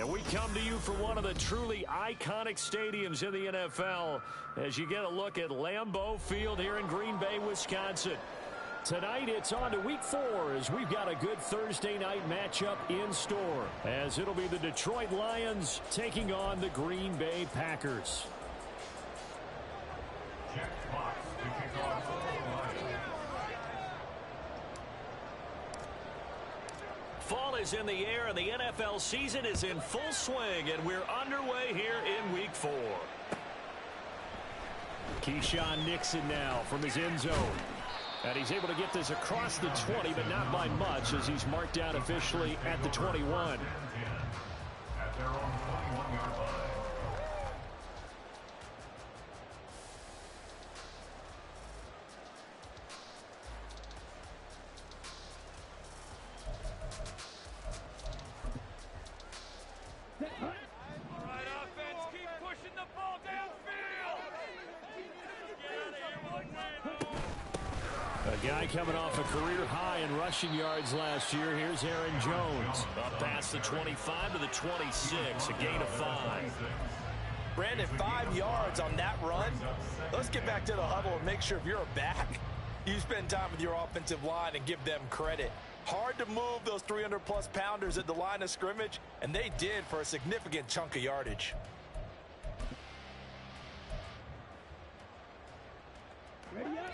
And we come to you from one of the truly iconic stadiums in the NFL as you get a look at Lambeau Field here in Green Bay, Wisconsin. Tonight, it's on to Week 4 as we've got a good Thursday night matchup in store, as it'll be the Detroit Lions taking on the Green Bay Packers. Fall is in the air, and the NFL season is in full swing, and we're underway here in Week 4. Keyshawn Nixon now from his end zone. And he's able to get this across the 20, but not by much, as he's marked down officially at the 21. At their own 21-yard line. A guy coming off a career high in rushing yards last year. Here's Aaron Jones. Up past the 25 to the 26, a gain of 5. Brandon, 5 yards on that run. Let's get back to the huddle and make sure if you're a back, you spend time with your offensive line and give them credit. Hard to move those 300-plus pounders at the line of scrimmage, and they did for a significant chunk of yardage.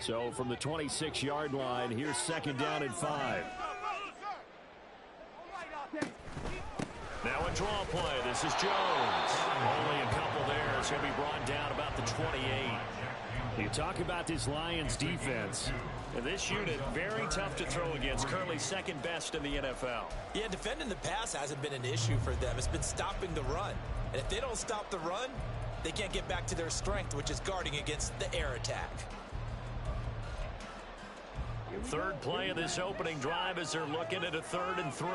So from the 26-yard line, here's second down and 5. Now a draw play. This is Jones. Only a couple there. It's going to be brought down about the 28. You talk about this Lions defense. And this unit, very tough to throw against. Currently second best in the NFL. Yeah, defending the pass hasn't been an issue for them. It's been stopping the run. And if they don't stop the run, they can't get back to their strength, which is guarding against the air attack. Third play of this opening drive as they're looking at a 3rd and 3.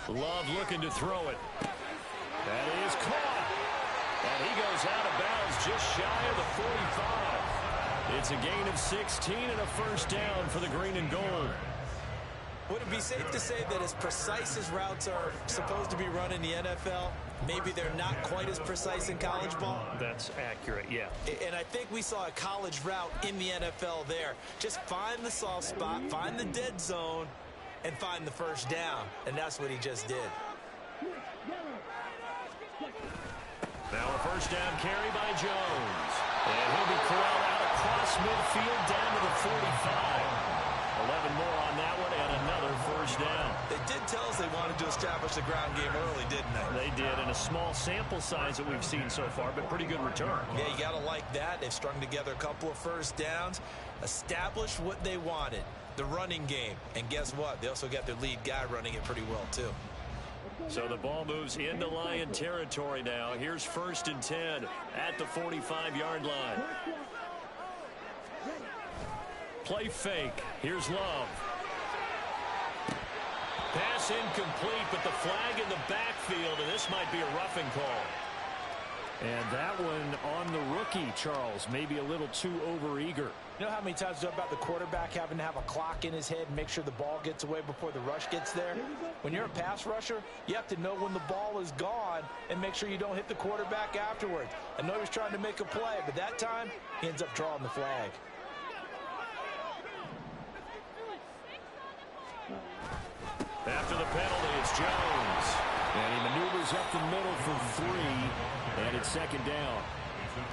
Love looking to throw it. That is caught. And he goes out of bounds just shy of the 45. It's a gain of 16 and a first down for the green and gold. Would it be safe to say that as precise as routes are supposed to be run in the NFL, maybe they're not quite as precise in college ball? That's accurate, yeah. And I think we saw a college route in the NFL there. Just find the soft spot, find the dead zone, and find the first down. And that's what he just did. Now a first down carry by Jones. And he'll be corralled out across midfield down to the 45. 11 more on that one and another first down. They did tell us they wanted to establish the ground game early, didn't they? They did, in a small sample size that we've seen so far, but pretty good return. Yeah, you got to like that. They've strung together a couple of first downs, established what they wanted, the running game. And guess what? They also got their lead guy running it pretty well, too. So the ball moves into Lion territory now. Here's 1st and 10 at the 45-yard line. Play fake. Here's Love. Pass incomplete, but the flag in the backfield, and this might be a roughing call. And that one on the rookie, Charles, maybe a little too overeager. You know how many times we talk about the quarterback having to have a clock in his head and make sure the ball gets away before the rush gets there? When you're a pass rusher, you have to know when the ball is gone and make sure you don't hit the quarterback afterwards. I know he was trying to make a play, but that time he ends up drawing the flag. After the penalty, it's Jones. And he maneuvers up the middle for 3, and it's second down.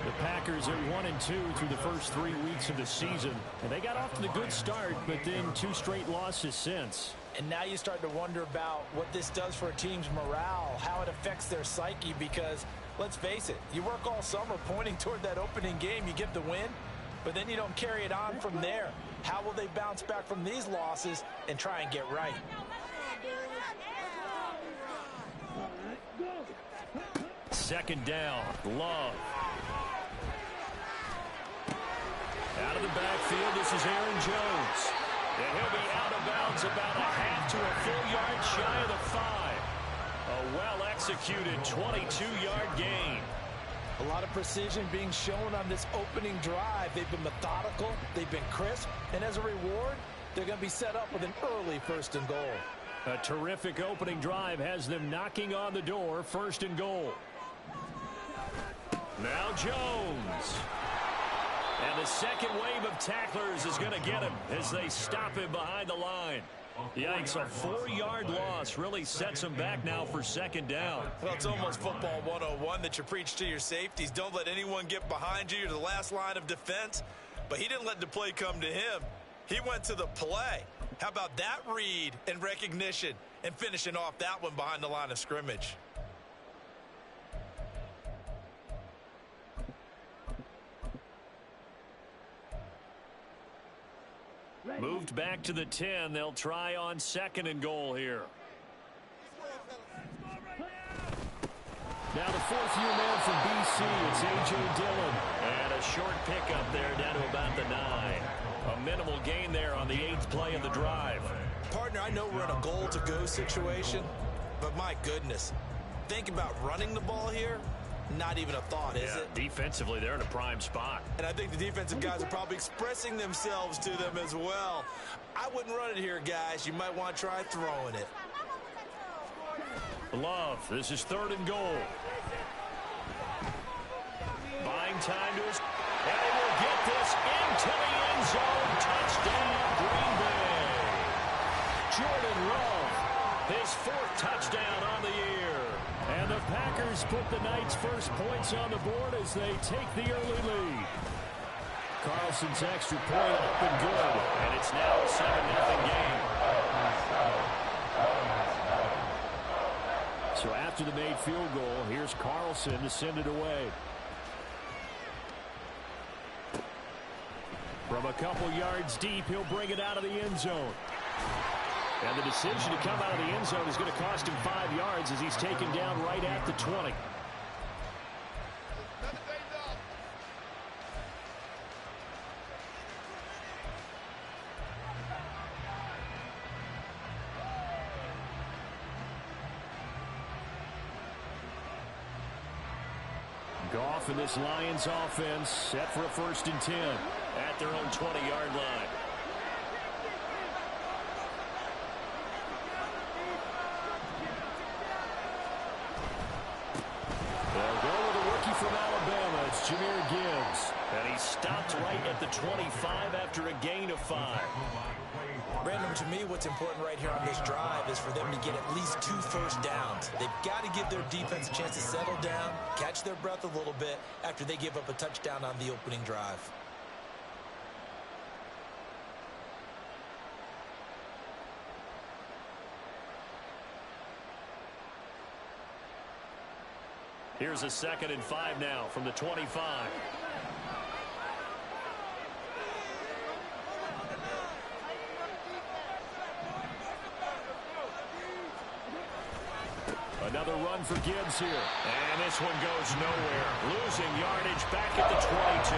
The Packers are 1-2 through the first 3 weeks of the season. And they got off to the good start, but then 2 straight losses since. And now you start to wonder about what this does for a team's morale, how it affects their psyche, because let's face it, you work all summer pointing toward that opening game, you get the win, but then you don't carry it on from there. How will they bounce back from these losses and try and get right? Second down, Love. Out of the backfield, this is Aaron Jones. And he'll be out of bounds about a half to a full yard shy of the 5. A well-executed 22-yard gain. A lot of precision being shown on this opening drive. They've been methodical, they've been crisp, and as a reward, they're going to be set up with an early 1st and goal. A terrific opening drive has them knocking on the door. 1st and goal. Now Jones. And the second wave of tacklers is going to get him as they stop him behind the line. Yikes, a 4-yard loss really sets him back now for 2nd down. Well, it's almost football 101 that you preach to your safeties. Don't let anyone get behind you. You're the last line of defense. But he didn't let the play come to him. He went to the play. How about that read and recognition and finishing off that one behind the line of scrimmage? Moved back to the 10. They'll try on 2nd and goal here. Now the 4th-year man from BC, it's A.J. Dillon. And a short pickup there down to about the 9. A minimal gain there on the 8th play of the drive. Partner, I know we're in a goal-to-go situation, but my goodness, think about running the ball here. Not even a thought, is it? Defensively, they're in a prime spot. And I think the defensive guys are probably expressing themselves to them as well. I wouldn't run it here, guys. You might want to try throwing it. Love, this is 3rd and goal. Buying time to his... And he will get this into the end zone. Touchdown, Green Bay. Jordan Love, his 4th touchdown on the year. And the Packers put the Knights' first points on the board as they take the early lead. Carlson's extra point up and good. And it's now a 7-0 game. So after the made field goal, here's Carlson to send it away. From a couple yards deep, he'll bring it out of the end zone. And the decision to come out of the end zone is going to cost him 5 yards as he's taken down right at the 20. Goff and this Lions offense set for a 1st and 10 at their own 20-yard line. They'll go with a rookie from Alabama. It's Jahmyr Gibbs. And he stopped right at the 25 after a gain of 5. Brandon, to me, what's important right here on this drive is for them to get at least 2 first downs. They've got to give their defense a chance to settle down, catch their breath a little bit after they give up a touchdown on the opening drive. Here's a 2nd and 5 now from the 25. Another run for Gibbs here. And this one goes nowhere. Losing yardage back at the 22.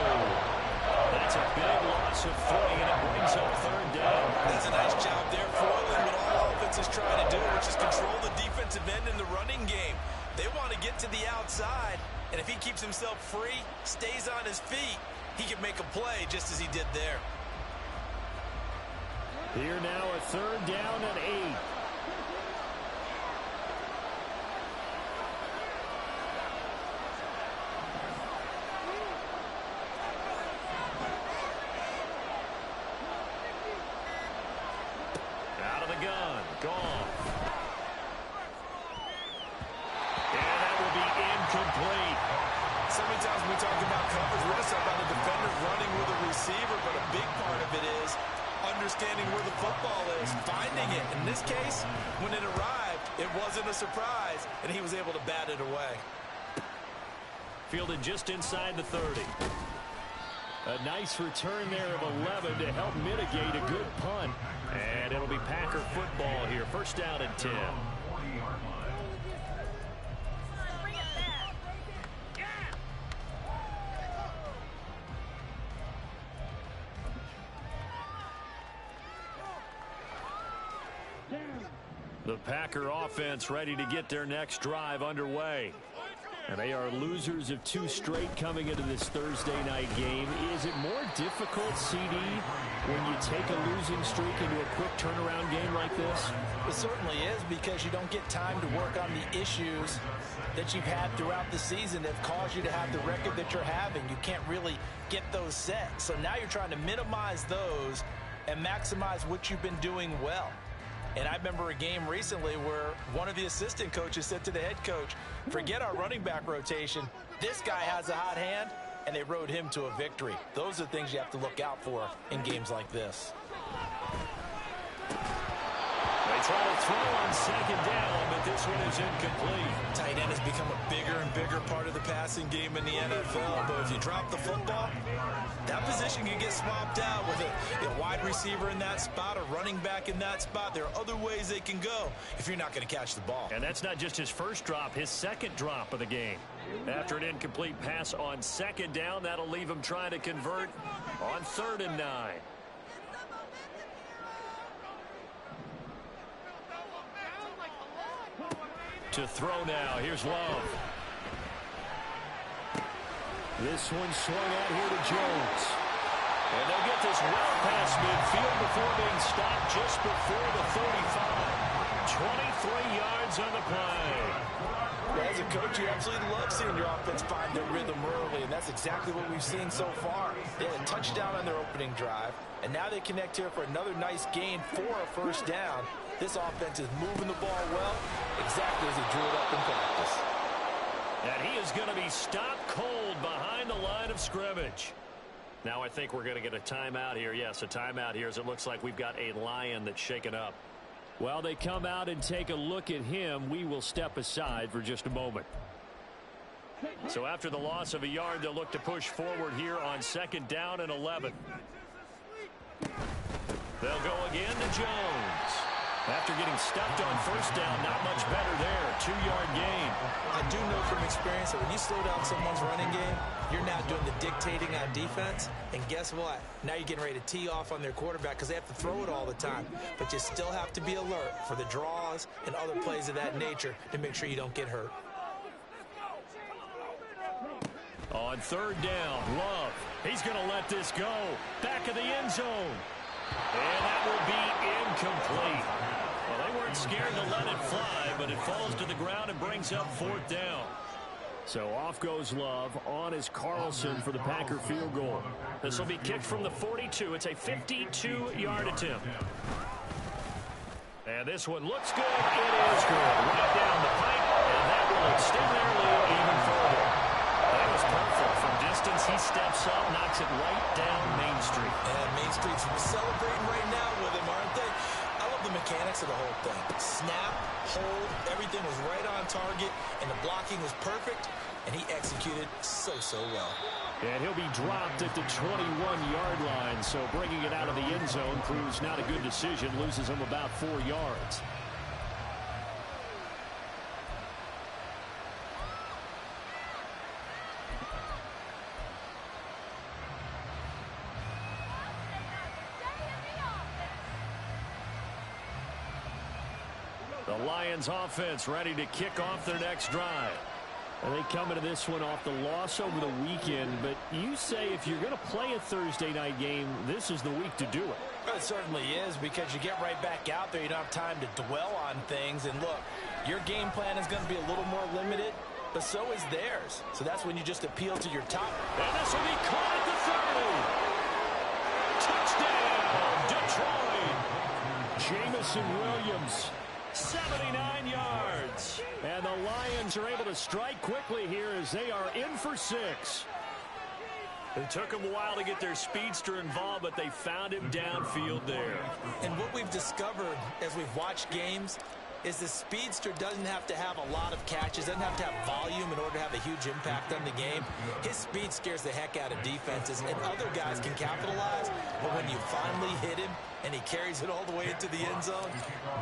That's a big loss of 3, and it brings up 3rd down. That's a nice job there, foiling what all offense is trying to do, which is control the defensive end in the running game. They want to get to the outside, and if he keeps himself free, stays on his feet, he can make a play just as he did there. Here now a 3rd down and 8. Gone. And that will be incomplete. So many times when we talk about coverage, we're just talking about a defender running with a receiver, but a big part of it is understanding where the football is, finding it. In this case, when it arrived, it wasn't a surprise, and he was able to bat it away. Fielded just inside the 30. A nice return there of 11 to help mitigate a good punt. And it'll be Packer football here. 1st down and 10. The Packer offense ready to get their next drive underway. And they are losers of 2 straight coming into this Thursday night game. Is it more difficult, CD, when you take a losing streak into a quick turnaround game like this? It certainly is, because you don't get time to work on the issues that you've had throughout the season that have caused you to have the record that you're having. You can't really get those set. So now you're trying to minimize those and maximize what you've been doing well. And I remember a game recently where one of the assistant coaches said to the head coach, forget our running back rotation. This guy has a hot hand, and they rode him to a victory. Those are things you have to look out for in games like this. They try to throw on second down, but this one is incomplete. Tight end has become a bigger and bigger part of the passing game in the NFL, but if you drop the football, that position can get swapped out with a wide receiver in that spot, a running back in that spot. There are other ways they can go if you're not going to catch the ball. And that's not just his first drop, his second drop of the game. After an incomplete pass on second down, that'll leave him trying to convert on 3rd and 9. To throw now. Here's Love. This one swung out here to Jones. And they'll get this well past midfield before being stopped just before the 35. 23 yards on the play. Well, as a coach, you absolutely love seeing your offense find their rhythm early, and that's exactly what we've seen so far. They had a touchdown on their opening drive, and now they connect here for another nice gain for a first down. This offense is moving the ball well, exactly as he drew it up in practice. And he is going to be stopped cold behind the line of scrimmage. Now I think we're going to get a timeout here. Yes, a timeout here, as it looks like we've got a Lion that's shaken up. Well, they come out and take a look at him. We will step aside for just a moment. So after the loss of a yard, they'll look to push forward here on 2nd down and 11. They'll go again to Jones. After getting stuffed on 1st down, not much better there. 2-yard gain. I do know from experience that when you slow down someone's running game, you're now doing the dictating on defense. And guess what? Now you're getting ready to tee off on their quarterback because they have to throw it all the time. But you still have to be alert for the draws and other plays of that nature to make sure you don't get hurt. On 3rd down, Love. He's going to let this go. Back of the end zone. And that will be incomplete. Well, they weren't scared to let it fly, but it falls to the ground and brings up 4th down. So off goes Love. On is Carlson for the Packer field goal. This will be kicked from the 42. It's a 52-yard attempt. And this one looks good. It is good. Right down the pipe, and that will extend their lead even further. That was perfect. From distance, he steps up, knocks it right down Main Street. And Main Street's celebrating right now with him, aren't they? I love the mechanics of the whole thing. Snap, hold, everything was right on target, and the blocking was perfect, and he executed so well. And he'll be dropped at the 21-yard line, so bringing it out of the end zone proves not a good decision, loses him about 4 yards. The Lions offense ready to kick off their next drive. And they come into this one off the loss over the weekend, but you say if you're going to play a Thursday night game, this is the week to do it. Well, it certainly is, because you get right back out there. You don't have time to dwell on things. And look, your game plan is going to be a little more limited, but so is theirs. So that's when you just appeal to your top. And this will be caught at the 30. Touchdown, Detroit. Jamison Williams. 79 yards. And the Lions are able to strike quickly here as they are in for 6. It took them a while to get their speedster involved, but they found him downfield there. And what we've discovered as we've watched games is the speedster doesn't have to have a lot of catches, doesn't have to have volume in order to have a huge impact on the game. His speed scares the heck out of defenses, and other guys can capitalize, but when you finally hit him and he carries it all the way into the end zone,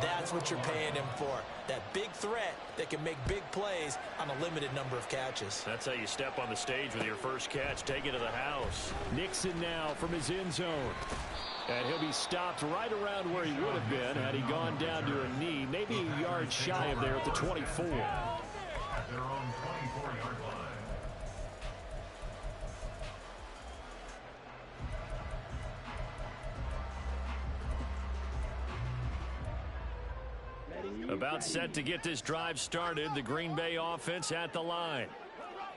that's what you're paying him for. That big threat that can make big plays on a limited number of catches. That's how you step on the stage with your first catch. Take it to the house. Nixon now from his end zone. And he'll be stopped right around where he would have been had he gone down to a knee, maybe a yard shy of there at the 24. Their own 24-yard About set to get this drive started. The Green Bay offense at the line.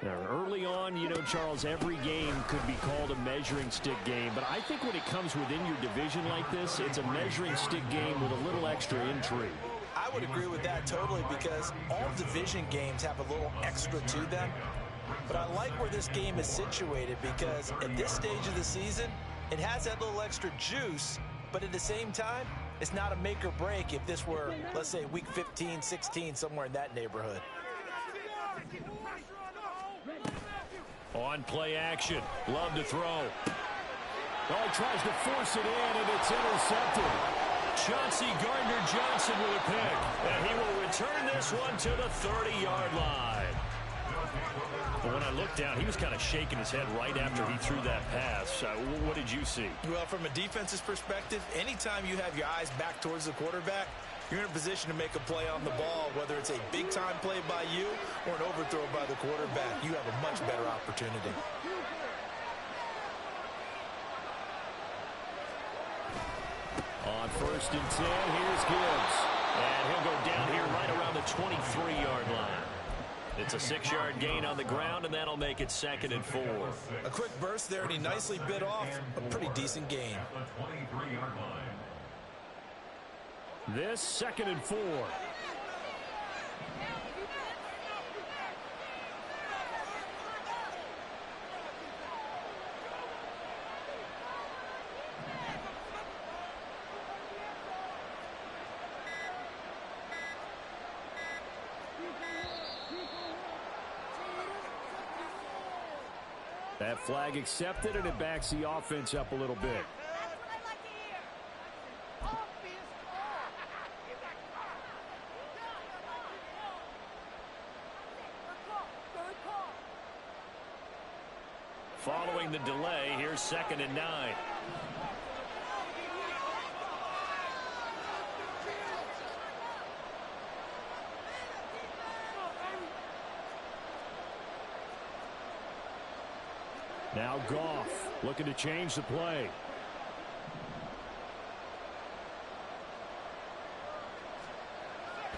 Now, early on, you know, Charles, every game could be called a measuring stick game. But I think when it comes within your division like this, it's a measuring stick game with a little extra intrigue. I would agree with that totally, because all division games have a little extra to them. But I like where this game is situated, because at this stage of the season, it has that little extra juice. But at the same time, it's not a make or break if this were, let's say, week 15, 16, somewhere in that neighborhood. On play action. Love to throw. Oh, he tries to force it in, and it's intercepted. Chauncey Gardner-Johnson with a pick. And he will return this one to the 30-yard line. But when I looked down, he was kind of shaking his head right after he threw that pass. What did you see? Well, from a defense's perspective, anytime you have your eyes back towards the quarterback, you're in a position to make a play on the ball, whether it's a big-time play by you or an overthrow by the quarterback. You have a much better opportunity. On 1st and 10, here's Gibbs. And he'll go down here right around the 23-yard line. It's a 6-yard gain on the ground, and that'll make it 2nd and 4. A quick burst there, and he nicely bit off a pretty decent gain. This 2nd and 4. That flag accepted, and it backs the offense up a little bit. Following the delay, here's 2nd and 9. Now Goff looking to change the play.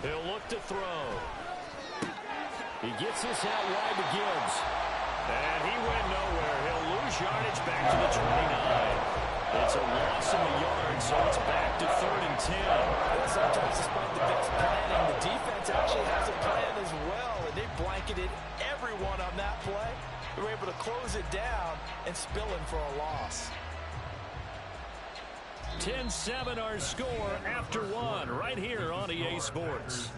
He'll look to throw. He gets this out wide to Gibbs. And he went nowhere. He'll lose yardage back to the 29. It's a loss in the yard, so it's back to 3rd and 10. And sometimes, despite the best planning, the defense actually has a plan as well, and they blanketed everyone on that play. They were able to close it down and spill in for a loss. 10-7 our score after 1 right here on EA Sports.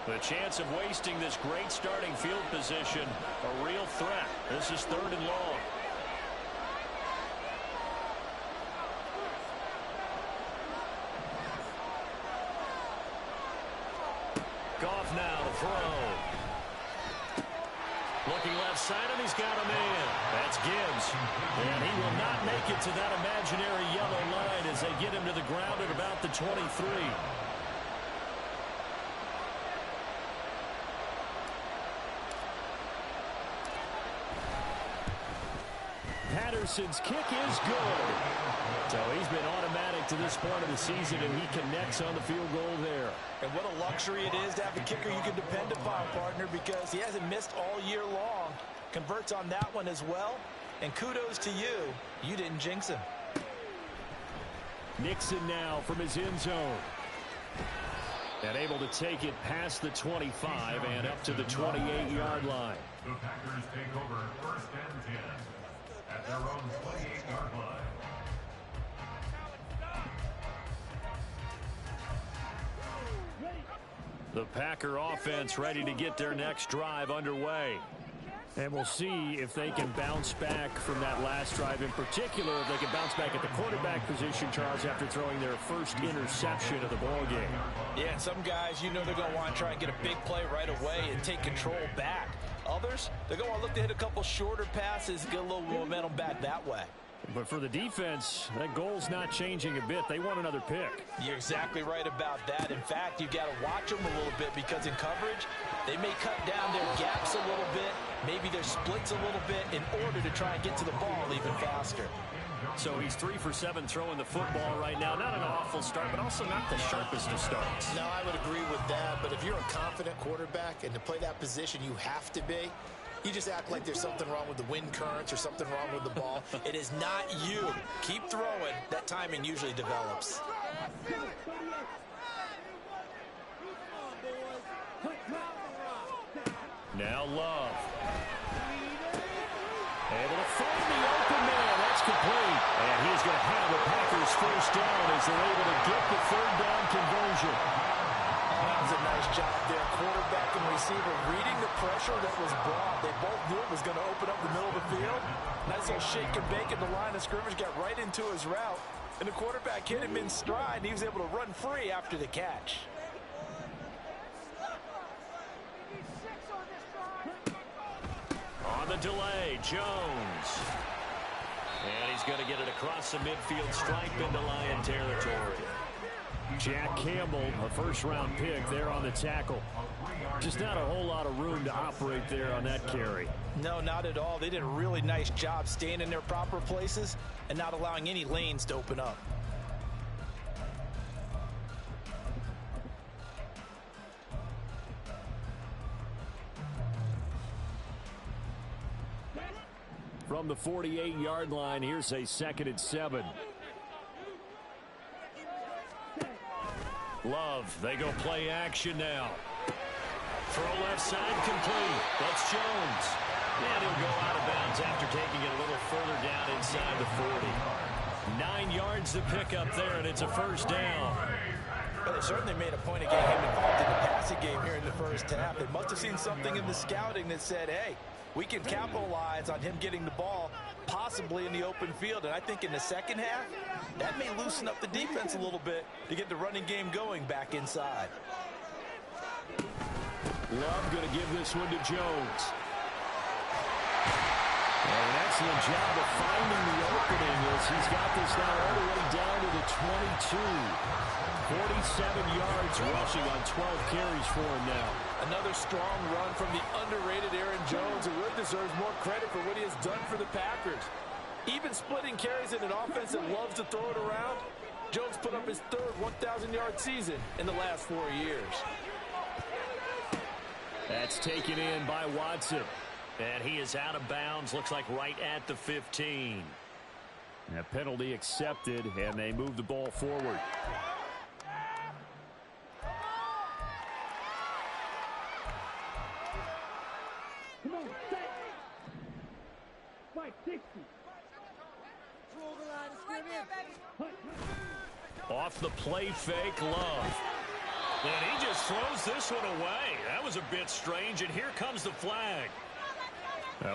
The chance of wasting this great starting field position, a real threat. This is 3rd and long. Goff now to throw. Looking left side, and he's got a man. That's Gibbs. And he will not make it to that imaginary yellow line as they get him to the ground at about the 23. Patterson's kick is good. So he's been automatic to this point of the season, and he connects on the field goal there. And what a luxury it is to have a kicker you can depend upon, partner, because he hasn't missed all year long. Converts on that one as well. And kudos to you. You didn't jinx him. Nixon now from his end zone. And able to take it past the 25 and up to the 28-yard line. The Packers take over 1st and 10 at their own 28-yard line. The Packer offense ready to get their next drive underway. And we'll see if they can bounce back from that last drive, in particular, if they can bounce back at the quarterback position, Charles, after throwing their first interception of the ballgame. Yeah, and some guys, you know they're going to want to try and get a big play right away and take control back. Others, they're going to look to hit a couple shorter passes, get a little momentum back that way. But for the defense, that goal's not changing a bit. They want another pick. You're exactly right about that. In fact, you've got to watch them a little bit because in coverage, they may cut down their gaps a little bit, maybe their splits a little bit in order to try and get to the ball even faster. So he's 3 for 7 throwing the football right now. Not an awful start, but also not the sharpest of starts. No, I would agree with that. But if you're a confident quarterback and to play that position, you have to be. You just act like there's something wrong with the wind currents or something wrong with the ball. It is not you. Keep throwing. That timing usually develops. Now Love. Able to find the open man. That's complete. And he's going to have the Packers first down as they're able to get the third down conversion. That was a nice job there. Quarterback and receiver reading the pressure that was brought. They both knew it was going to open up the middle of the field. Nice little shake and bake at the line of scrimmage. Got right into his route. And the quarterback hit him in stride. And he was able to run free after the catch. On the delay, Jones. And he's going to get it across the midfield stripe into Lion territory. Jack Campbell, a first-round pick there on the tackle. Just not a whole lot of room to operate there on that carry. No, not at all. They did a really nice job staying in their proper places and not allowing any lanes to open up. From the 48-yard line, here's a 2nd and 7. Love, they go play action now. Throw left side complete. That's Jones. And he'll go out of bounds after taking it a little further down inside the 40. 9 yards to pick up there, and it's a first down. Well, they certainly made a point of getting him involved in the passing game here in the first half. They must have seen something in the scouting that said, hey, we can capitalize on him getting the ball possibly in the open field. And I think in the second half, that may loosen up the defense a little bit to get the running game going back inside. Love going to give this one to Jones. And an excellent job of finding the opening as he's got this now all the way down to the 22. 47 yards rushing on 12 carries for him now. Another strong run from the underrated Aaron Jones, who really deserves more credit for what he has done for the Packers. Even splitting carries in an offense that loves to throw it around, Jones put up his third 1,000-yard season in the last 4 years. That's taken in by Watson. And he is out of bounds, looks like right at the 15. And a penalty accepted, and they move the ball forward. Come on, set. 560. Off the play fake, Love. And he just throws this one away. That was a bit strange, and here comes the flag.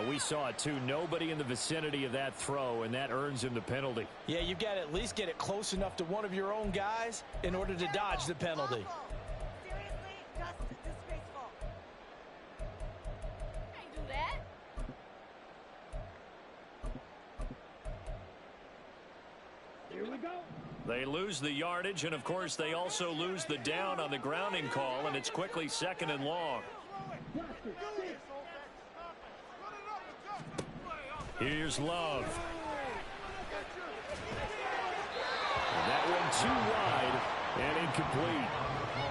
We saw it, too. Nobody in the vicinity of that throw, and that earns him the penalty. Yeah, you've got to at least get it close enough to one of your own guys in order to dodge the penalty. Seriously, just disgraceful. Can't do that. Here we go. They lose the yardage, and, of course, they also lose the down on the grounding call, and it's quickly 2nd and long. Here's Love. And that one too wide and incomplete.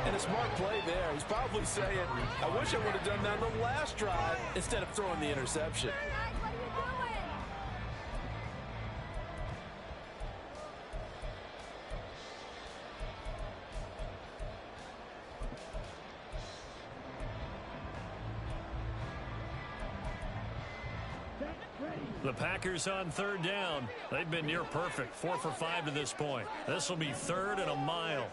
And a smart play there. He's probably saying, I wish I would have done that on the last drive instead of throwing the interception. What are you doing? The Packers on 3rd down. They've been near perfect. 4 for 5 to this point. This will be 3rd and a mile.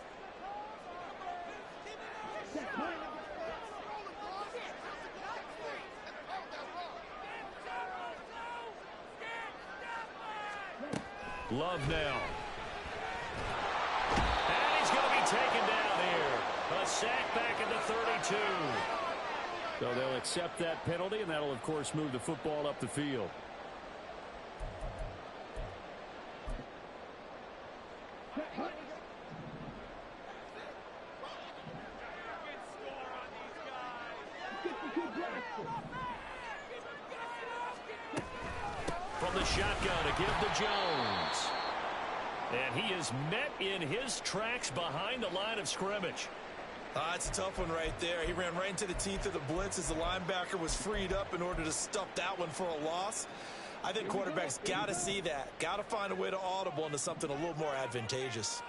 Love now. And he's going to be taken down here. A sack back at the 32. So they'll accept that penalty, and that'll, of course, move the football up the field. From the shotgun to give to Jones. And he is met in his tracks behind the line of scrimmage. It's a tough one right there. He ran right into the teeth of the blitz as the linebacker was freed up in order to stuff that one for a loss. I think quarterbacks got to see that. Got to find a way to audible into something a little more advantageous.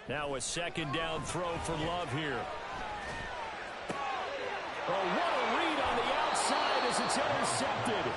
Now a second down throw for Love here. Oh, what a read on the outside as it's intercepted.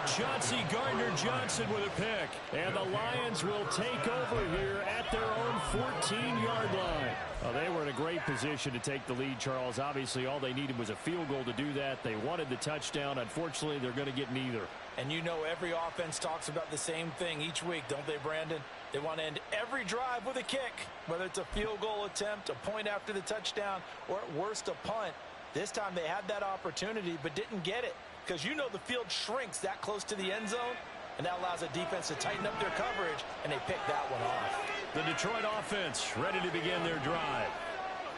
Chauncey Gardner-Johnson with a pick. And the Lions will take over here at their own 14-yard line. Well, they were in a great position to take the lead, Charles. Obviously, all they needed was a field goal to do that. They wanted the touchdown. Unfortunately, they're going to get neither. And you know every offense talks about the same thing each week, don't they, Brandon? They want to end every drive with a kick, whether it's a field goal attempt, a point after the touchdown, or at worst a punt. This time they had that opportunity but didn't get it because you know the field shrinks that close to the end zone, and that allows a defense to tighten up their coverage, and they pick that one off. The Detroit offense ready to begin their drive.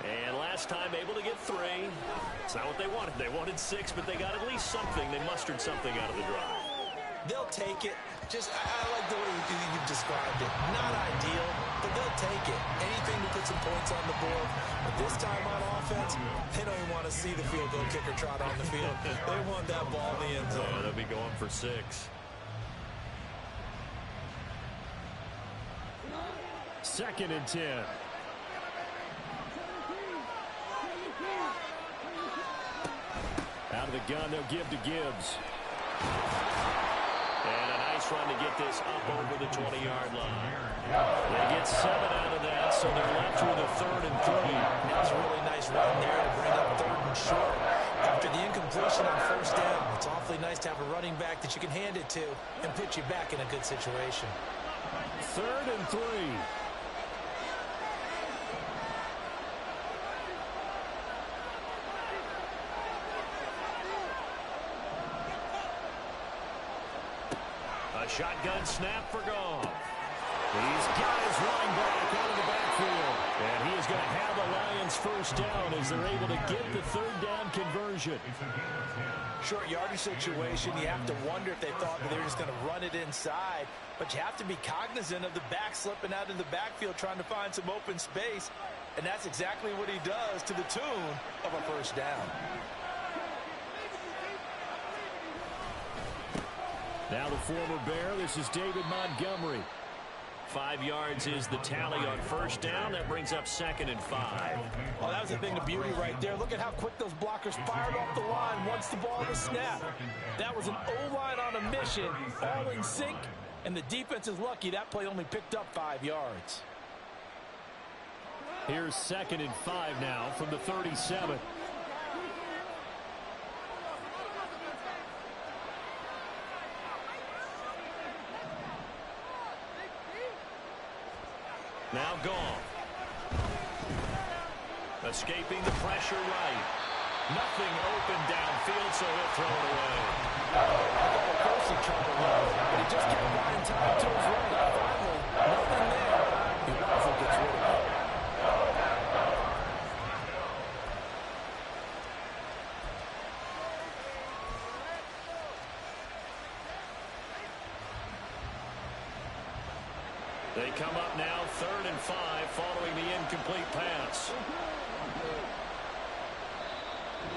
And last time able to get 3. It's not what they wanted. They wanted 6, but they got at least something. They mustered something out of the drive. They'll take it. I like the way you've described it. Not ideal, but they'll take it. Anything to put some points on the board. But this time on offense, they don't want to see the field goal kicker trot on the field. They want that ball in the end zone. Yeah, they'll be going for 6. Second and 10. Out of the gun, they'll give to Gibbs. And a nice run to get this up over the 20-yard line. They get 7 out of that, so they're left with a 3rd and 3. That was a really nice run there to bring up 3rd and short. After the incompletion on 1st down, it's awfully nice to have a running back that you can hand it to and put you back in a good situation. 3rd and 3. A shotgun snap for Goff. He's got his running back out of the backfield. And he is going to have the Lions first down as they're able to get the 3rd down conversion. Short yardage situation, you have to wonder if they thought that they were just going to run it inside. But you have to be cognizant of the back slipping out of the backfield trying to find some open space. And that's exactly what he does to the tune of a 1st down. Now the former Bear, this is David Montgomery. 5 yards is the tally on 1st down. That brings up 2nd and 5. Well, that was a thing of beauty right there. Look at how quick those blockers fired off the line once the ball was snapped. That was an O-line on a mission, all in sync, and the defense is lucky that play only picked up 5 yards. Here's 2nd and 5 now from the 37. Now Goff. Escaping the pressure right. Nothing open downfield, so he'll throw it away. Of course he tried to run, but he just kept buying time to his right. Finally, nothing there. He wisely gets rid of it. They come up now 3rd and 5 following the incomplete pass.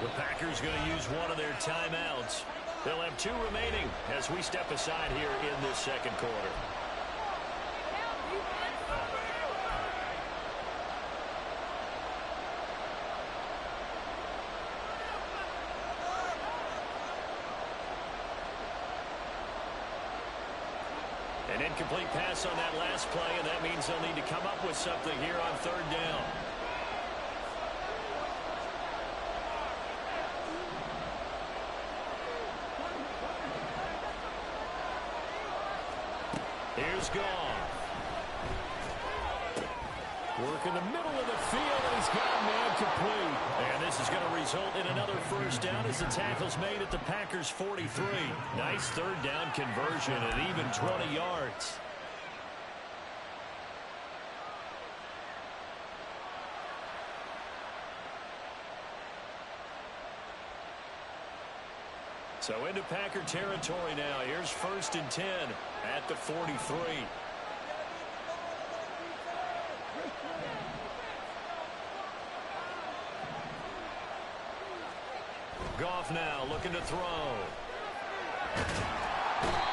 The Packers going to use one of their timeouts. They'll have 2 remaining as we step aside here in this 2nd quarter. An incomplete pass on that last play, and that means they'll need to come up with something here on 3rd down. Here's Goff. Work in the middle of the field, and he's got a man complete. And this is going to result in another first down as the tackle's made at the Packers' 43. Nice third down conversion at even 20 yards. So into Packer territory now. Here's 1st and 10 at the 43. Goff now looking to throw.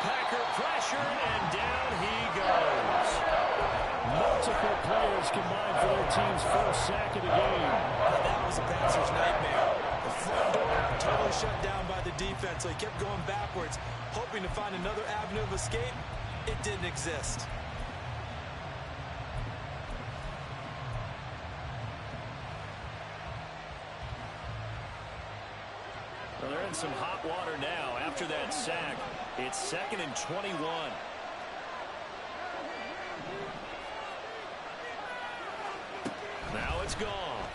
Packer pressured, and down he goes. Multiple players combined for their team's first sack of the game. That was a passer's nightmare. The front door totally shut down by the defense, so he kept going backwards, hoping to find another avenue of escape. It didn't exist. Well, they're in some hot water now after that sack. It's 2nd and 21. Now it's gone.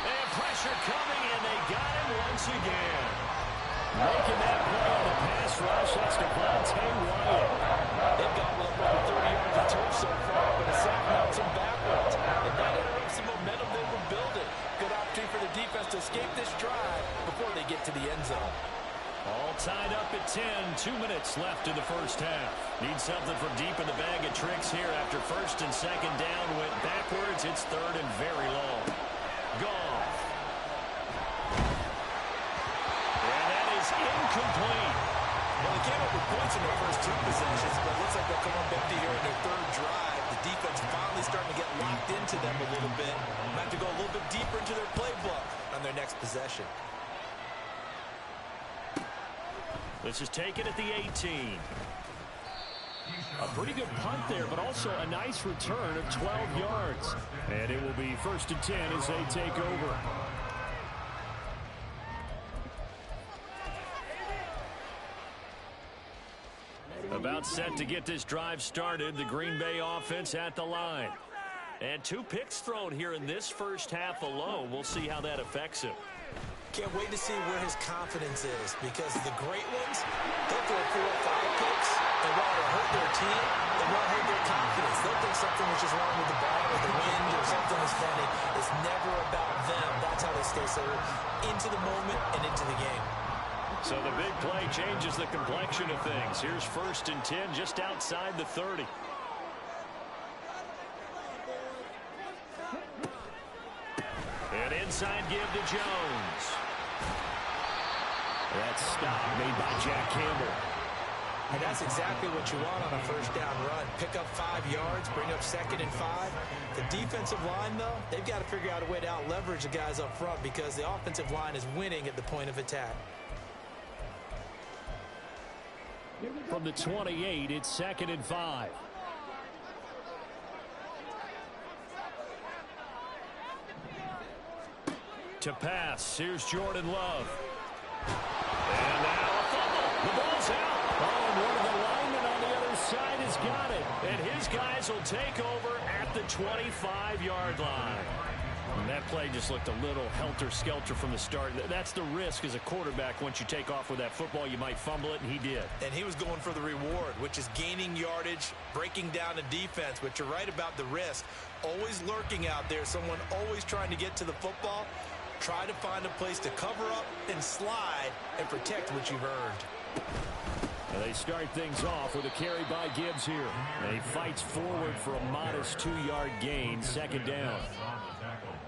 And pressure coming, and they got him once again. Making that play on the pass rush, that's Bcoy. They've gobbled up over 30 yards of turf so far, but a sack knocks them backwards. And that interrupts the momentum they were building. Good opportunity for the defense to escape this drive before they get to the end zone. All tied up at 10. 2 minutes left in the first half. Need something from deep in the bag of tricks here after 1st and 2nd down. Went backwards. It's 3rd and very long. Goff. And that is incomplete. Well, they came up with points in their first 2 possessions, but it looks like they'll come up empty here in their 3rd drive. The defense finally starting to get locked into them a little bit. Might have to go a little bit deeper into their playbook on their next possession. This is taken at the 18. A pretty good punt there, but also a nice return of 12 yards. And it will be 1st and 10 as they take over. About set to get this drive started. The Green Bay offense at the line. And 2 picks thrown here in this first half alone. We'll see how that affects him. Can't wait to see where his confidence is, because the great ones, they'll throw 4 or 5 picks, and while it'll hurt their team, it won't hurt their confidence. They'll think something was just wrong with the ball or the wind or something is funny. It's never about them. That's how they stay so into the moment and into the game. So the big play changes the complexion of things. Here's 1st and 10 just outside the 30. An inside give to Jones. That stop made by Jack Campbell. And that's exactly what you want on a first down run. Pick up 5 yards, bring up 2nd and 5. The defensive line, though, they've got to figure out a way to out-leverage the guys up front, because the offensive line is winning at the point of attack. From the 28, it's 2nd and 5. To pass, here's Jordan Love. And now a fumble. The ball's out. Oh, and one of the linemen on the other side has got it. And his guys will take over at the 25-yard line. And that play just looked a little helter-skelter from the start. That's the risk as a quarterback. Once you take off with that football, you might fumble it, and he did. And he was going for the reward, which is gaining yardage, breaking down a defense. But you're right about the risk. Always lurking out there, someone always trying to get to the football. Try to find a place to cover up and slide and protect what you've earned. And they start things off with a carry by Gibbs here. And he fights forward for a modest 2-yard gain, 2nd down.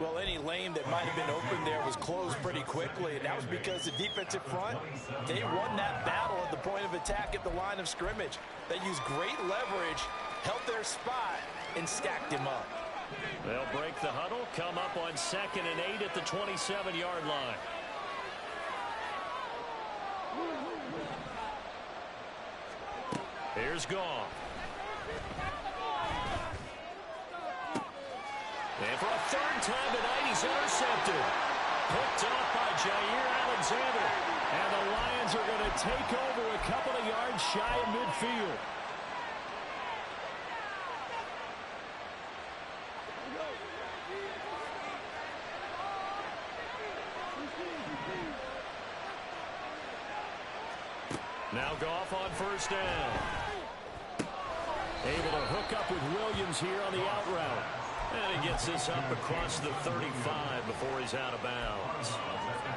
Well, any lane that might have been open there was closed pretty quickly, and that was because the defensive front, they won that battle at the point of attack at the line of scrimmage. They used great leverage, held their spot, and stacked him up. They'll break the huddle, come up on 2nd and 8 at the 27-yard line. Here's Goff. And for a 3rd time tonight, he's intercepted. Picked off by Jair Alexander. And the Lions are going to take over a couple of yards shy of midfield. Now Goff on first down. Able to hook up with Williams here on the out route. And he gets this up across the 35 before he's out of bounds.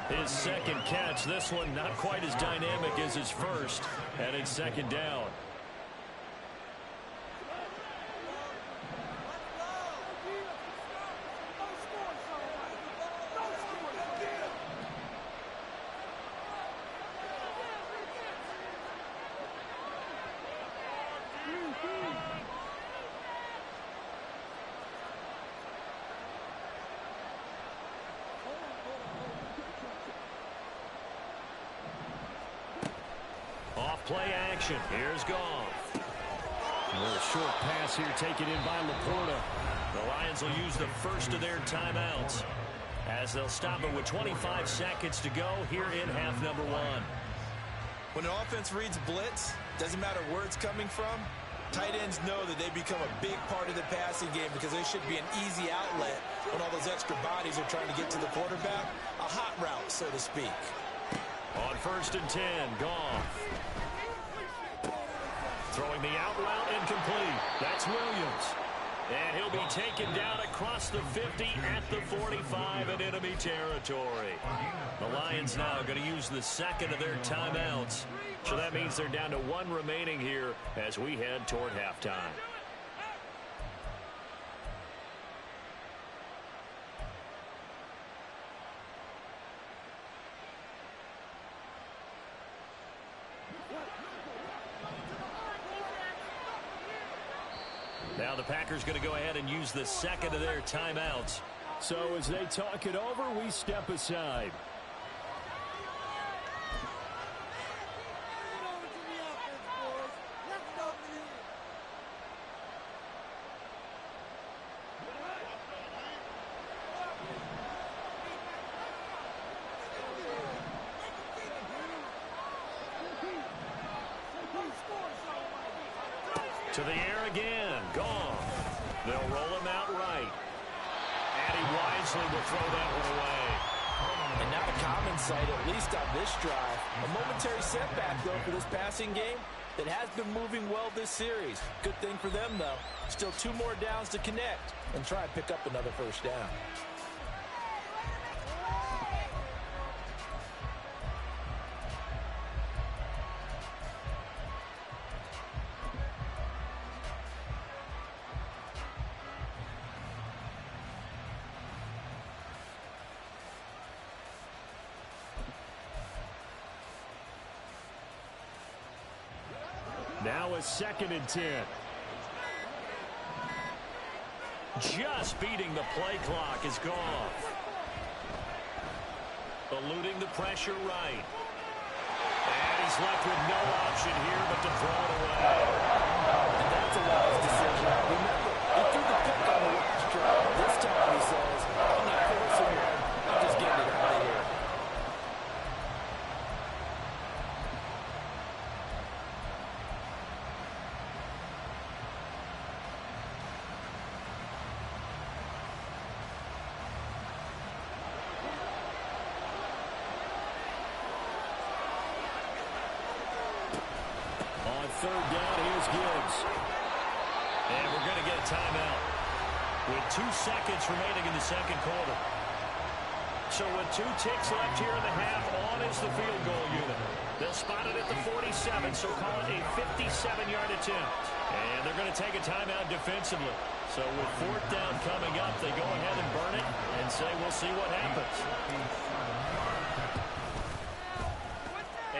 His second catch, this one not quite as dynamic as his first, and it's second down. Play action. Here's Goff. A little short pass here taken in by Laporta. The Lions will use the first of their timeouts as they'll stop it with 25 seconds to go here in half number one. When an offense reads blitz, doesn't matter where it's coming from, tight ends know that they become a big part of the passing game because there should be an easy outlet when all those extra bodies are trying to get to the quarterback. A hot route, so to speak. On first and 10, Goff. Throwing the out route incomplete. That's Williams. And he'll be taken down across the 50 at the 45 in enemy territory. The Lions now going to use the second of their timeouts. So that means they're down to one remaining here as we head toward halftime. Now the Packers going to go ahead and use the second of their timeouts. So as they talk it over, we step aside. To the air again. Goff. They'll roll him out right. And he wisely will throw that one away. And not a common sight, at least on this drive. A momentary setback, though, for this passing game that has been moving well this series. Good thing for them, though. Still 2 more downs to connect and try and pick up another first down. Now a second and 10. Just beating the play clock is Goff. Eluding the pressure right. And he's left with no option here but to throw it away. And that's a wise decision. Remember, he threw the pick on the last drive. This time he says, I'm not forcing one. I'm just getting it out of here. Third down, here's Gibbs. And we're going to get a timeout with 2 seconds remaining in the second quarter. So with 2 ticks left here in the half, on is the field goal unit. They'll spot it at the 47, so call it a 57-yard attempt. And they're going to take a timeout defensively. So with 4th down coming up, they go ahead and burn it and say we'll see what happens.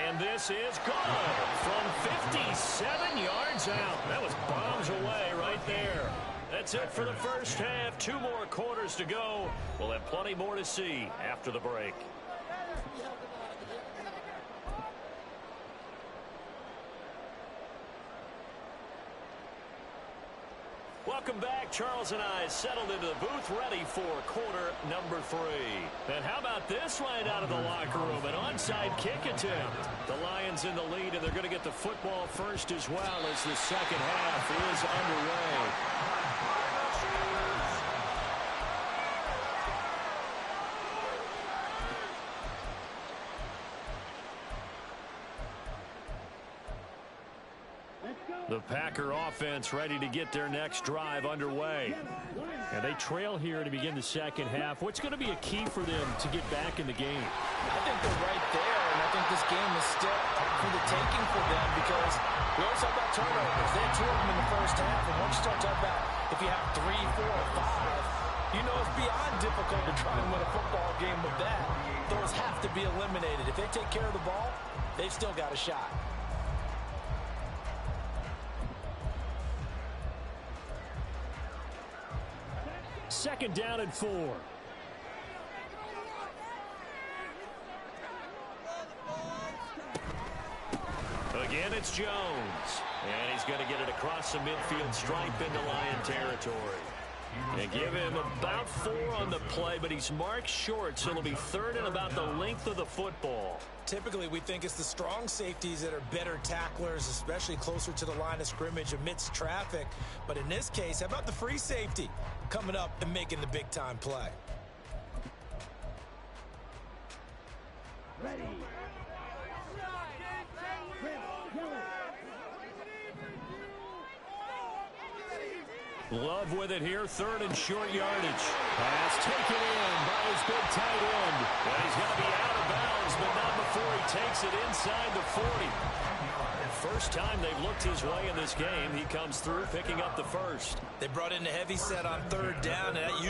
And this is gone from 57 yards out. That was bombs away right there. That's it for the first half. 2 more quarters to go. We'll have plenty more to see after the break. Welcome back. Charles and I settled into the booth, ready for quarter number 3. And how about this right out of the locker room? An onside kick attempt. The Lions in the lead, and they're going to get the football first as well as the second half is underway. The Packer offense ready to get their next drive underway. And they trail here to begin the second half. What's going to be a key for them to get back in the game? I think they're right there, and I think this game is still up for the taking for them because we always talk about turnovers. They had 2 of them in the first half, and once you start talking about if you have 3, 4, or 5, you know it's beyond difficult to try and win a football game with that. Those have to be eliminated. If they take care of the ball, they've still got a shot. Second down and 4. Again, it's Jones. And he's going to get it across the midfield stripe into Lion territory. And give him about 4 on the play, but he's marked short, so it'll be 3rd and about the length of the football. Typically, we think it's the strong safeties that are better tacklers, especially closer to the line of scrimmage amidst traffic. But in this case, how about the free safety coming up and making the big-time play? Ready. Love with it here, 3rd and short yardage. Pass taken in by his big tight end. And he's going to be out of bounds, but not before he takes it inside the 40. First time they've looked his way in this game, he comes through picking up the first. They brought in a heavy set on 3rd down, and that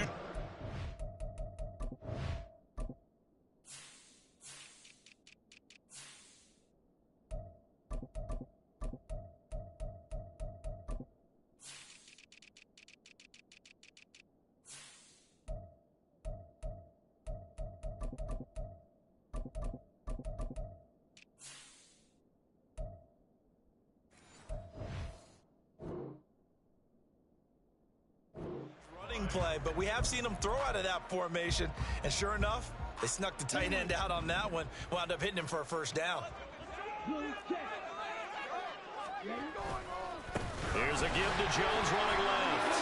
play, but we have seen them throw out of that formation, and sure enough, they snuck the tight end out on that one, wound up hitting him for a first down. Here's a give to Jones running left.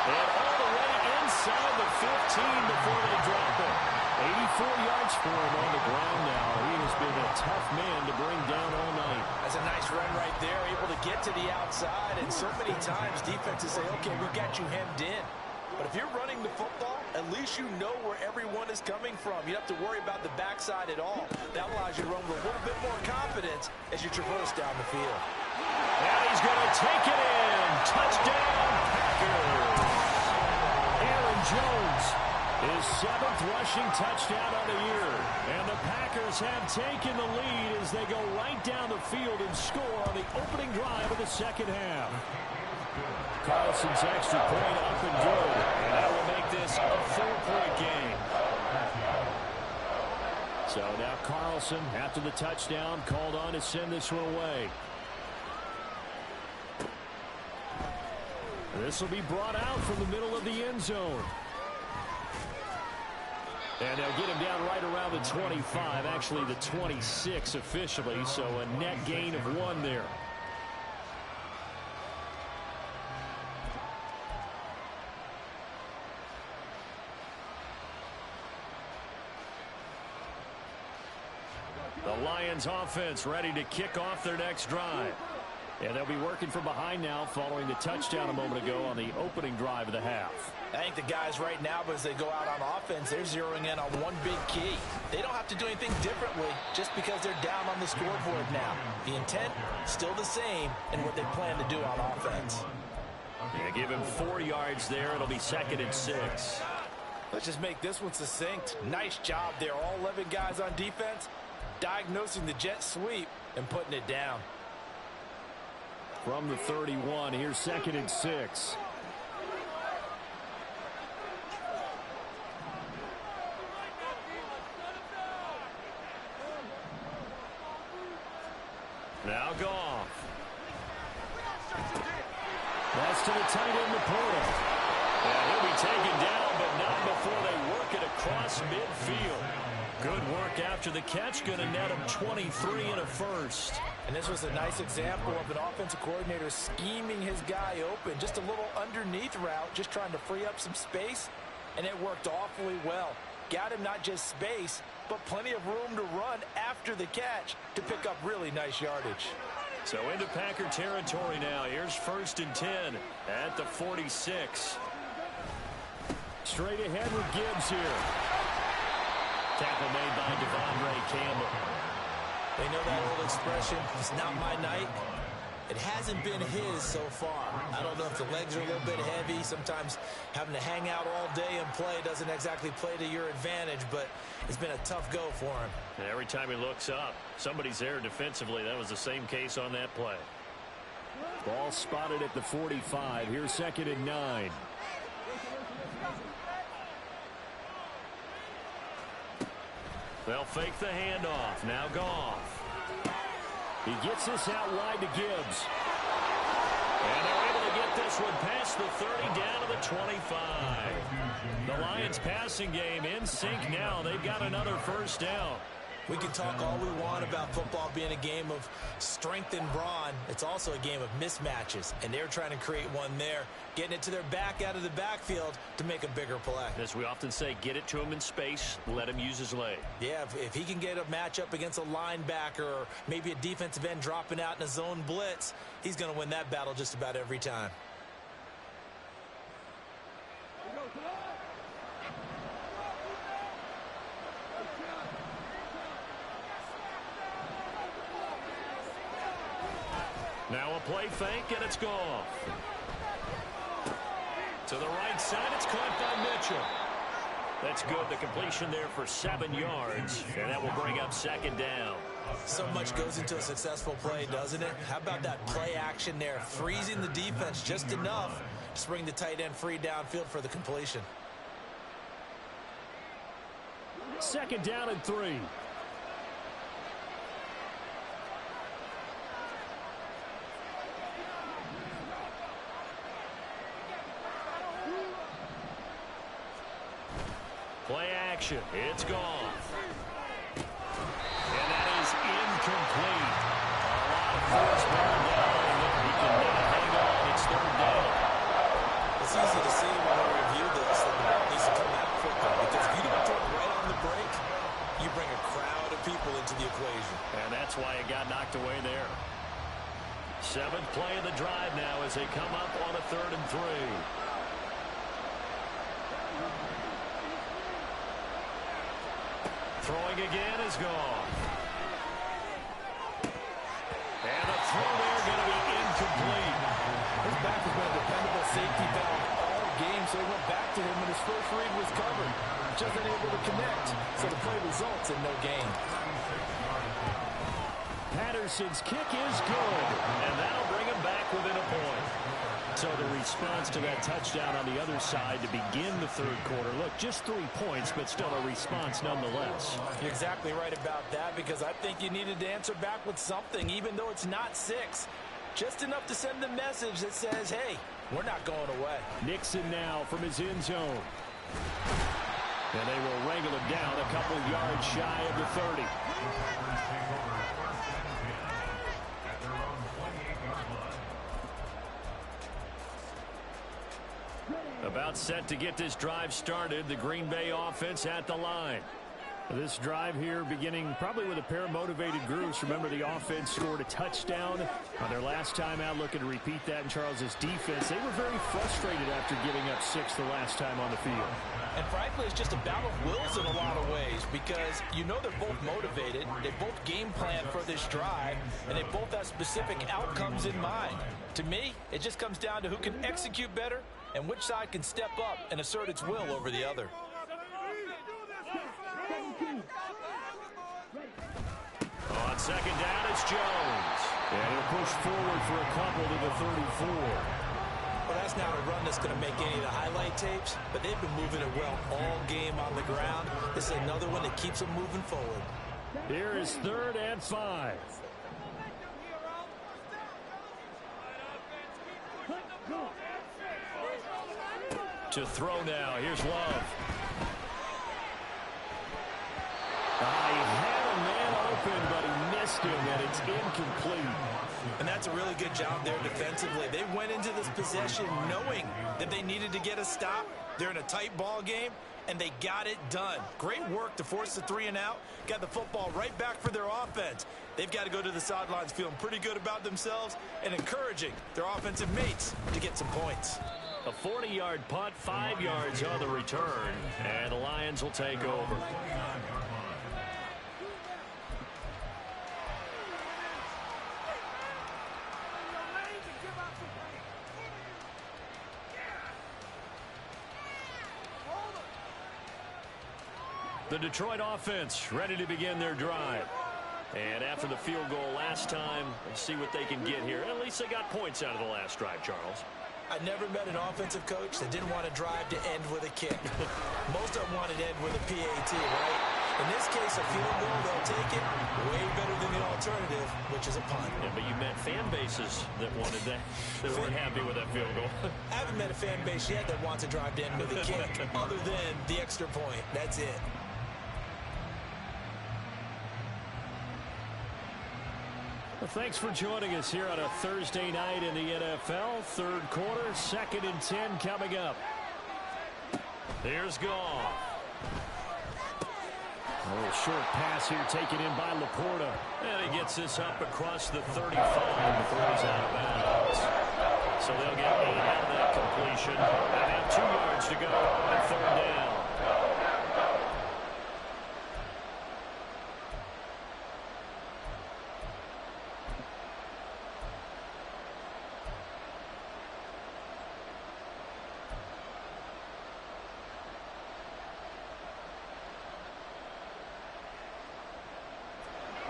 And all the way inside the 15 before they drop it. 84 yards for him on the ground now. He has been a tough man to bring down all night. That's a nice run right there, able to get to the outside, and so many times defenses say, okay, we got you hemmed in. But if you're running the football, at least you know where everyone is coming from. You don't have to worry about the backside at all. That allows you to run with a little bit more confidence as you traverse down the field. And he's going to take it in. Touchdown, Packers. Aaron Jones, his 7th rushing touchdown on the year. And the Packers have taken the lead as they go right down the field and score on the opening drive of the second half. Carlson's extra point up and good. And that will make this a 4-point game. So now Carlson, after the touchdown, called on to send this one away. This will be brought out from the middle of the end zone. And they'll get him down right around the 25, actually the 26 officially, so a net gain of 1 there. The Lions offense ready to kick off their next drive. And they'll be working from behind now following the touchdown a moment ago on the opening drive of the half. I think the guys right now, as they go out on offense, they're zeroing in on one big key. They don't have to do anything differently just because they're down on the scoreboard now. The intent, still the same in what they plan to do on offense. Yeah, give him 4 yards there. It'll be 2nd and 6. Let's just make this one succinct. Nice job there. All 11 guys on defense diagnosing the jet sweep and putting it down. From the 31, here's 2nd and 6. Now Goff. That's to the tight end, Laporta. And he'll be taken down, but not before they work it across midfield. Good work after the catch. Going to net him 23 and a first. And this was a nice example of an offensive coordinator scheming his guy open. Just a little underneath route, just trying to free up some space, and it worked awfully well. Got him not just space, but plenty of room to run after the catch to pick up really nice yardage. So into Packer territory now. Here's 1st and 10 at the 46. Straight ahead with Gibbs here. Tackle made by Devondre Campbell. They know that old expression, it's not my night. It hasn't been his so far. I don't know if the legs are a little bit heavy. Sometimes having to hang out all day and play doesn't exactly play to your advantage, but it's been a tough go for him. And every time he looks up, somebody's there defensively. That was the same case on that play. Ball spotted at the 45. Here's 2nd and 9. They'll fake the handoff. Now Goff. He gets this out wide to Gibbs. And they're able to get this one past the 30 down to the 25. The Lions passing game in sync now. They've got another first down. We can talk all we want about football being a game of strength and brawn. It's also a game of mismatches, and they're trying to create one there, getting it to their back out of the backfield to make a bigger play. As we often say, get it to him in space, let him use his leg. Yeah, if he can get a matchup against a linebacker or maybe a defensive end dropping out in a zone blitz, he's going to win that battle just about every time. Now a play fake, and it's gone. To the right side, it's caught by Mitchell. That's good. The completion there for 7 yards, and that will bring up 2nd down. So much goes into a successful play, doesn't it? How about that play action there? Freezing the defense just enough to bring the tight end free downfield for the completion. 2nd down and 3. Play action. It's gone. And that is incomplete. A lot of force bearing down. He cannot hang on. It's 3rd down. It's easy to see when we review this that the ball needs to come out quicker, because if you don't throw it right on the break, you bring a crowd of people into the equation. And that's why it got knocked away there. 7th play of the drive now as they come up on a 3rd and 3. Throwing again is gone. And the throw there going to be incomplete. His back has been a dependable safety valve all game, so he went back to him when his first read was covered. Just unable to connect, so the play results in no gain. Patterson's kick is good, and that'll bring him back within a point. So the response to that touchdown on the other side to begin the 3rd quarter. Look, just 3 points, but still a response nonetheless. You're exactly right about that, because I think you needed to answer back with something, even though it's not 6. Just enough to send the message that says, hey, we're not going away. Nixon now from his end zone. And they will wrangle him down a couple yards shy of the 30. About set to get this drive started. The Green Bay offense at the line. This drive here beginning probably with a pair of motivated groups. Remember, the offense scored a touchdown on their last time out. Looking to repeat that in Charles's defense. They were very frustrated after giving up 6 the last time on the field. And frankly, it's just a battle of wills in a lot of ways, because you know they're both motivated. They both game plan for this drive, and they both have specific outcomes in mind. To me, it just comes down to who can execute better and which side can step up and assert its will over the other. On 2nd down, it's Jones. And he'll push forward for a couple to the 34. Well, that's not a run that's going to make any of the highlight tapes, but they've been moving it well all game on the ground. This is another one that keeps them moving forward. Here is 3rd and 5. To throw now. Here's Love. He had a man open, but he missed him, and it's incomplete. And that's a really good job there defensively. They went into this possession knowing that they needed to get a stop. They're in a tight ball game, and they got it done. Great work to force the 3 and out. Got the football right back for their offense. They've got to go to the sidelines feeling pretty good about themselves and encouraging their offensive mates to get some points. A 40-yard punt, 5 yards on the return, and the Lions will take over. The Detroit offense ready to begin their drive. And after the field goal last time, let's see what they can get here. At least they got points out of the last drive, Charles. I never met an offensive coach that didn't want to drive to end with a kick. Most of them wanted to end with a PAT, right? In this case, a field goal, they'll take it way better than the alternative, which is a punt. Yeah, but you met fan bases that wanted that, that weren't happy with that field goal. I haven't met a fan base yet that wants to drive to end with a kick, other than the extra point. That's it. Well, thanks for joining us here on a Thursday night in the NFL. Third quarter, 2nd and 10 coming up. Here's Goff. A little short pass here taken in by Laporta. And he gets this up across the 35 and throws out of bounds. So they'll get 8 out of that completion. And have 2 yards to go on 3rd down.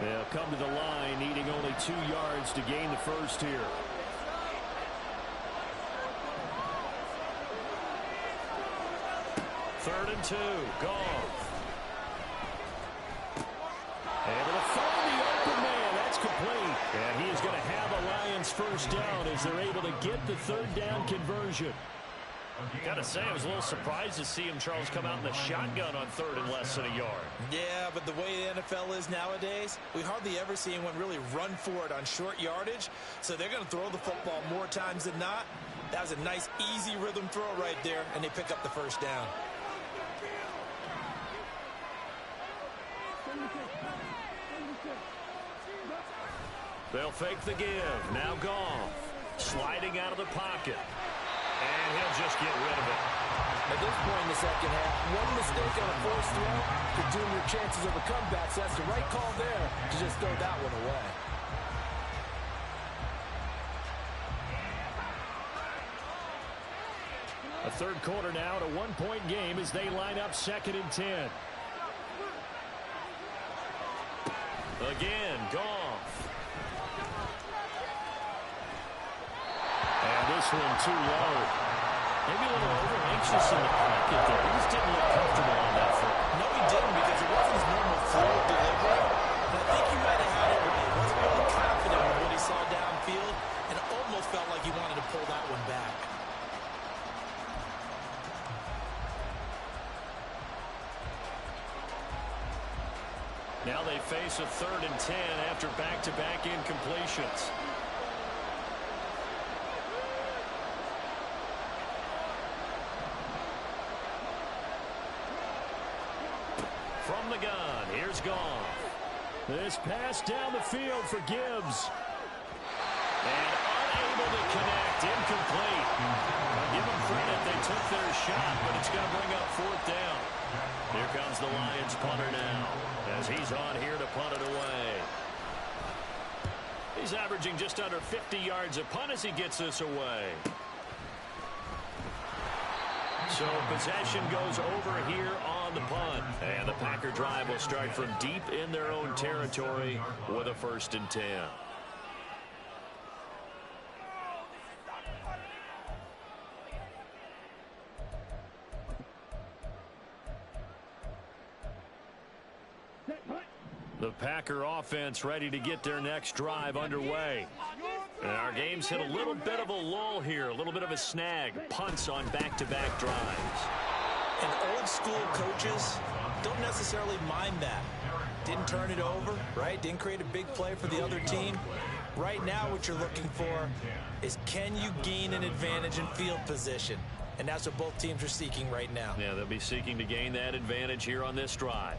They'll come to the line, needing only 2 yards to gain the first here. Third and 2. Goff. Able to find the open man. That's complete. And he is going to have a Lions first down as they're able to get the 3rd down conversion. Gotta say, I was a little surprised to see him, Charles, come out in the shotgun on 3rd and less than a yard. Yeah, but the way the NFL is nowadays, we hardly ever see anyone really run for it on short yardage. So they're going to throw the football more times than not. That was a nice, easy rhythm throw right there, and they pick up the first down. They'll fake the give. Now Goff. Sliding out of the pocket. And he'll just get rid of it. At this point in the second half, one mistake on a forced throw could doom your chances of a comeback. So that's the right call there to just throw that one away. A 3rd quarter now at a 1-point game as they line up 2nd and 10. Again, Goff. And this one too low. Maybe a little over-anxious in the pocket there. He just didn't look comfortable on that front. No, he didn't, because it wasn't his normal flow of delivery. But I think he might have had it right. He wasn't really confident with what he saw downfield, and it almost felt like he wanted to pull that one back. Now they face a 3rd and 10 after back-to-back incompletions. From the gun, here's Goff. This pass down the field for Gibbs. And unable to connect, incomplete. I'll give them credit, they took their shot, but it's going to bring up 4th down. Here comes the Lions punter now, as he's on here to punt it away. He's averaging just under 50 yards a punt as he gets this away. So possession goes over here on the punt. And the Packer drive will start from deep in their own territory with a 1st and 10. The Packer offense ready to get their next drive underway. And our game teams hit a little bit of a lull here, a little bit of a snag. Punts on back-to-back drives. And old-school coaches don't necessarily mind that. Didn't turn it over, right? Didn't create a big play for the other team. Right now what you're looking for is, can you gain an advantage in field position? And that's what both teams are seeking right now. Yeah, they'll be seeking to gain that advantage here on this drive.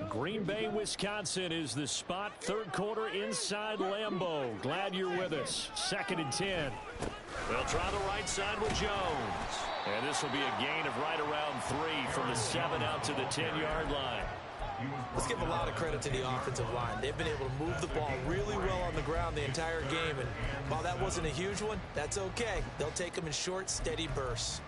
Green Bay, Wisconsin is the spot. Third quarter inside Lambeau. Glad you're with us. 2nd and 10. They'll try the right side with Jones. And this will be a gain of right around 3 from the 7 out to the 10-yard line. Let's give a lot of credit to the offensive line. They've been able to move the ball really well on the ground the entire game. And while that wasn't a huge one, that's okay. They'll take them in short, steady bursts.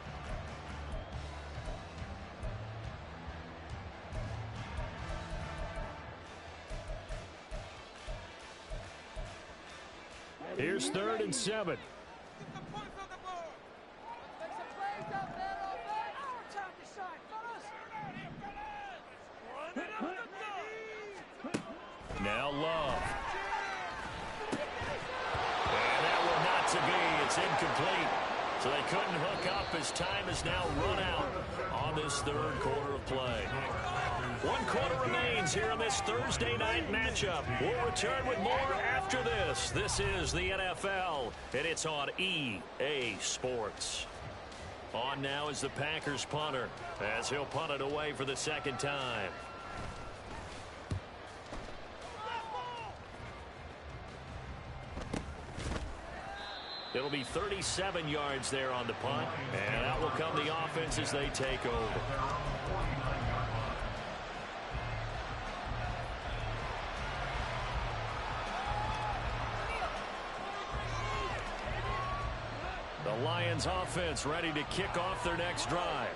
Here's 3rd and 7. Now Love. And that will not to be. It's incomplete. So they couldn't hook up as time is now run out on this 3rd quarter of play. 1 quarter remains here in this Thursday night matchup. We'll return with more after this. This is the NFL, and it's on EA Sports. On now is the Packers punter, as he'll punt it away for the 2nd time. It'll be 37 yards there on the punt, and out will come the offense as they take over. The Lions offense ready to kick off their next drive.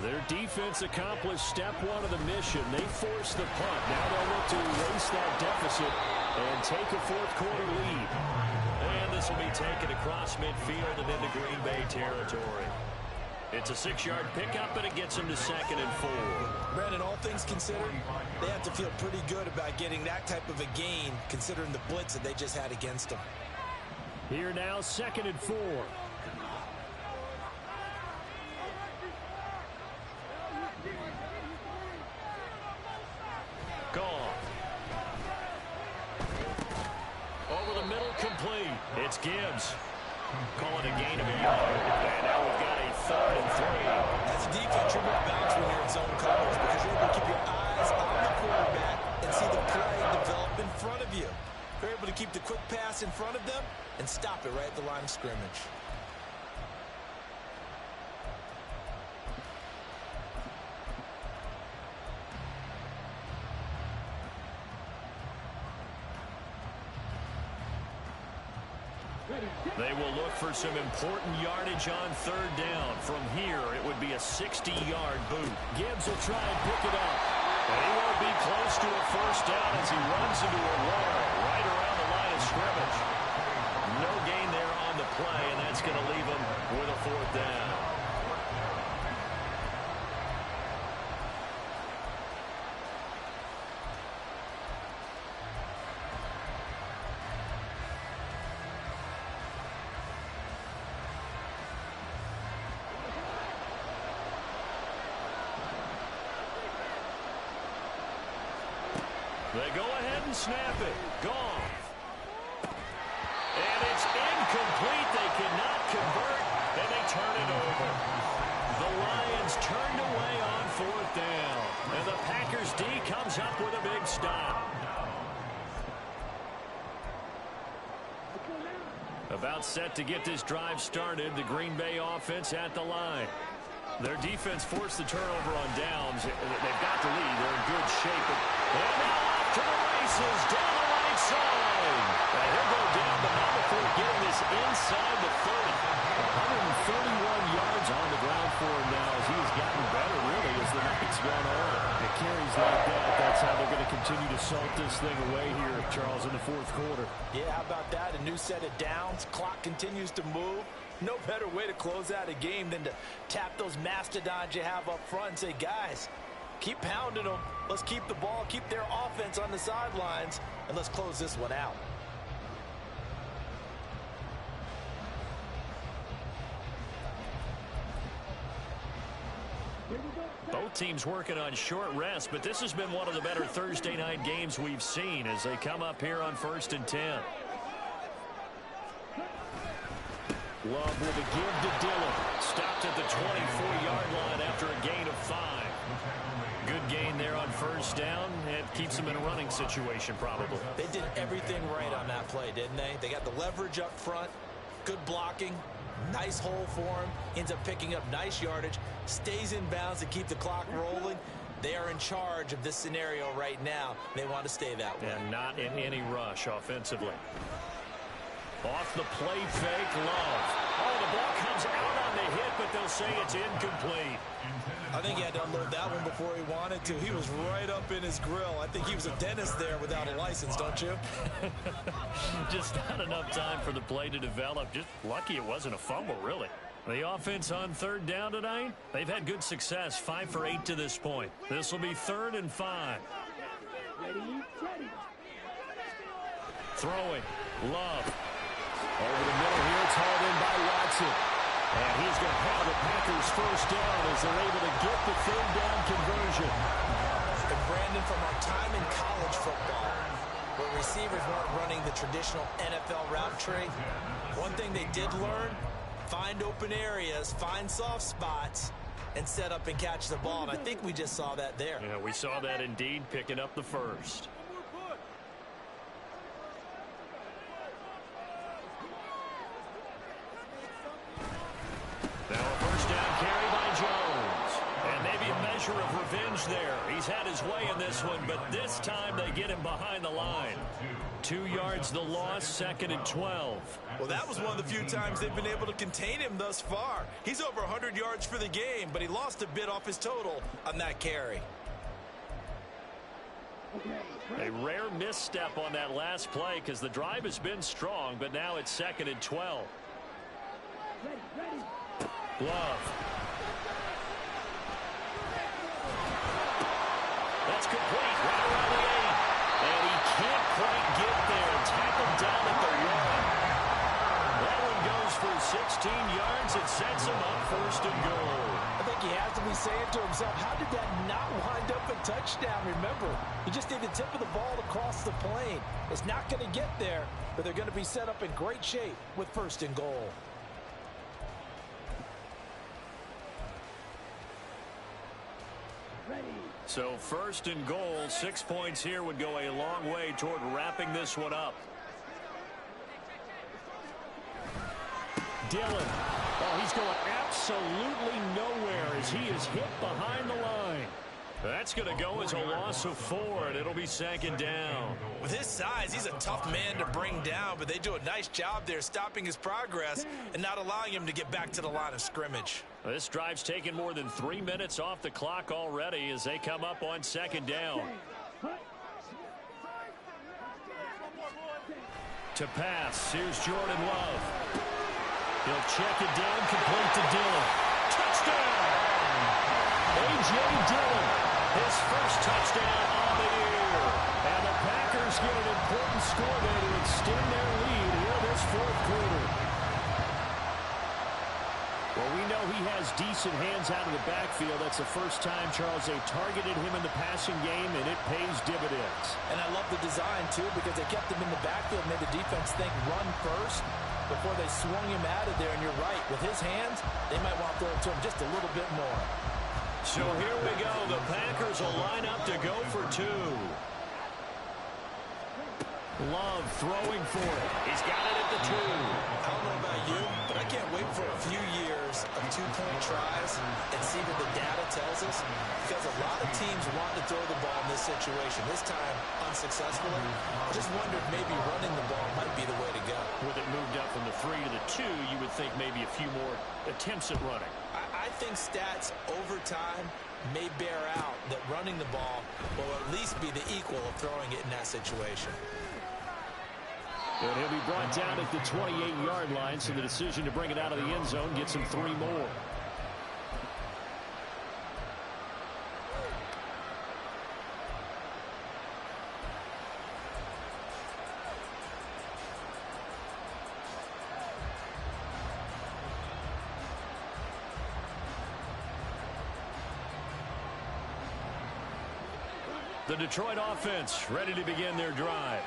Their defense accomplished step 1 of the mission. They forced the punt. Now they'll look to erase that deficit and take a 4th quarter lead. And this will be taken across midfield and into Green Bay territory. It's a 6-yard pickup, and it gets them to 2nd and 4. Brandon, all things considered, they have to feel pretty good about getting that type of a gain, considering the blitz that they just had against them. Here now, 2nd and 4. Gone. Over the middle, complete. It's Gibbs. Call it a gain of a yard. And now we've got a 3rd and 3. As a defense, you're more balanced when you're in zone coverage because you're able to keep your eyes on the quarterback and see the play develop in front of you. You're able to keep the quick pass in front of them and stop it right at the line of scrimmage. They will look for some important yardage on 3rd down. From here, it would be a 60-yard boot. Gibbs will try and pick it up. But he won't be close to a 1st down as he runs into a wall right around the line of scrimmage. No gain there on the play, and that's going to leave him with a 4th down. They go ahead and snap it. Gone. And it's incomplete. They cannot convert, and they turn it over. The Lions turned away on 4th down. And the Packers D comes up with a big stop. About set to get this drive started. The Green Bay offense at the line. Their defense forced the turnover on downs. They've got the lead. They're in good shape. And now off to the races down the right side. And he'll go down, but not before getting this inside the 30. 141 yards on the ground for him now as he has gotten better, really, as the night's gone on. It carries like that. That's how they're going to continue to salt this thing away here, Charles, in the 4th quarter. Yeah, how about that? A new set of downs. Clock continues to move. No better way to close out a game than to tap those mastodons you have up front and say, guys, keep pounding them. Let's keep the ball, keep their offense on the sidelines, and let's close this one out. Both teams working on short rest, but this has been one of the better Thursday night games we've seen as they come up here on 1st and 10. Love with a give to Dillon. Stopped at the 24-yard line after a gain of 5. Good gain there on 1st down. It keeps them in a running situation probably. They did everything right on that play, didn't they? They got the leverage up front, good blocking, nice hole for him, ends up picking up nice yardage, stays in bounds to keep the clock rolling. They are in charge of this scenario right now. They want to stay that way. And not in any rush offensively. Off the play fake, Love. Oh, the ball comes out on the hit, but they'll say it's incomplete. I think he had to unload that one before he wanted to. He was right up in his grill. I think he was a dentist there without a license, don't you? Just not enough time for the play to develop. Just lucky it wasn't a fumble, really. The offense on 3rd down tonight, they've had good success, 5 for 8 to this point. This will be 3rd and 5. Throwing, Love. Over the middle here, it's hauled in by Watson. And he's going to have the Packers 1st down as they're able to get the 3rd down conversion. And Brandon, from our time in college football, where receivers weren't running the traditional NFL route tree, one thing they did learn, find open areas, find soft spots, and set up and catch the ball. And I think we just saw that there. Yeah, we saw that indeed, picking up the 1st. Now a 1st down carry by Jones. And maybe a measure of revenge there. He's had his way in this one, but this time they get him behind the line. 2 yards the loss, 2nd and 12. Well, that was one of the few times they've been able to contain him thus far. He's over 100 yards for the game, but he lost a bit off his total on that carry. A rare misstep on that last play because the drive has been strong, but now it's 2nd and 12. Love. That's complete. Right around the 8. And he can't quite get there. Tackled down at the 1. That one goes for 16 yards. It sets him up 1st and goal. I think he has to be saying to himself, how did that not wind up a touchdown? Remember, he just need the tip of the ball to cross the plane. It's not going to get there, but they're going to be set up in great shape with 1st and goal. So 1st and goal, 6 points here would go a long way toward wrapping this one up. Dillon. Oh, he's going absolutely nowhere as he is hit behind the line. That's going to go as a loss of 4, and it'll be 2nd down. With his size, he's a tough man to bring down, but they do a nice job there stopping his progress and not allowing him to get back to the line of scrimmage. This drive's taken more than 3 minutes off the clock already as they come up on 2nd down. To pass, here's Jordan Love. He'll check it down, complete to Dillon. Touchdown! A.J. Dillon, his 1st touchdown on the year. And the Packers get an important score there to extend their lead here this 4th quarter. Well, we know he has decent hands out of the backfield. That's the first time, Charles, they targeted him in the passing game, and it pays dividends. And I love the design, too, because they kept him in the backfield, made the defense think run first before they swung him out of there. And you're right, with his hands, they might want to throw it to him just a little bit more. So here we go. The Packers will line up to go for 2. Love throwing for it. He's got it at the 2. I don't know about you, but I can't wait for a few years of 2-point tries and see what the data tells us, because a lot of teams want to throw the ball in this situation. This time, unsuccessfully. I just wonder if maybe running the ball might be the way to go. With it moved up from the 3 to the 2, you would think maybe a few more attempts at running. I think stats over time may bear out that running the ball will at least be the equal of throwing it in that situation. And he'll be brought down at the 28-yard line, so the decision to bring it out of the end zone gets him 3 more. The Detroit offense ready to begin their drive.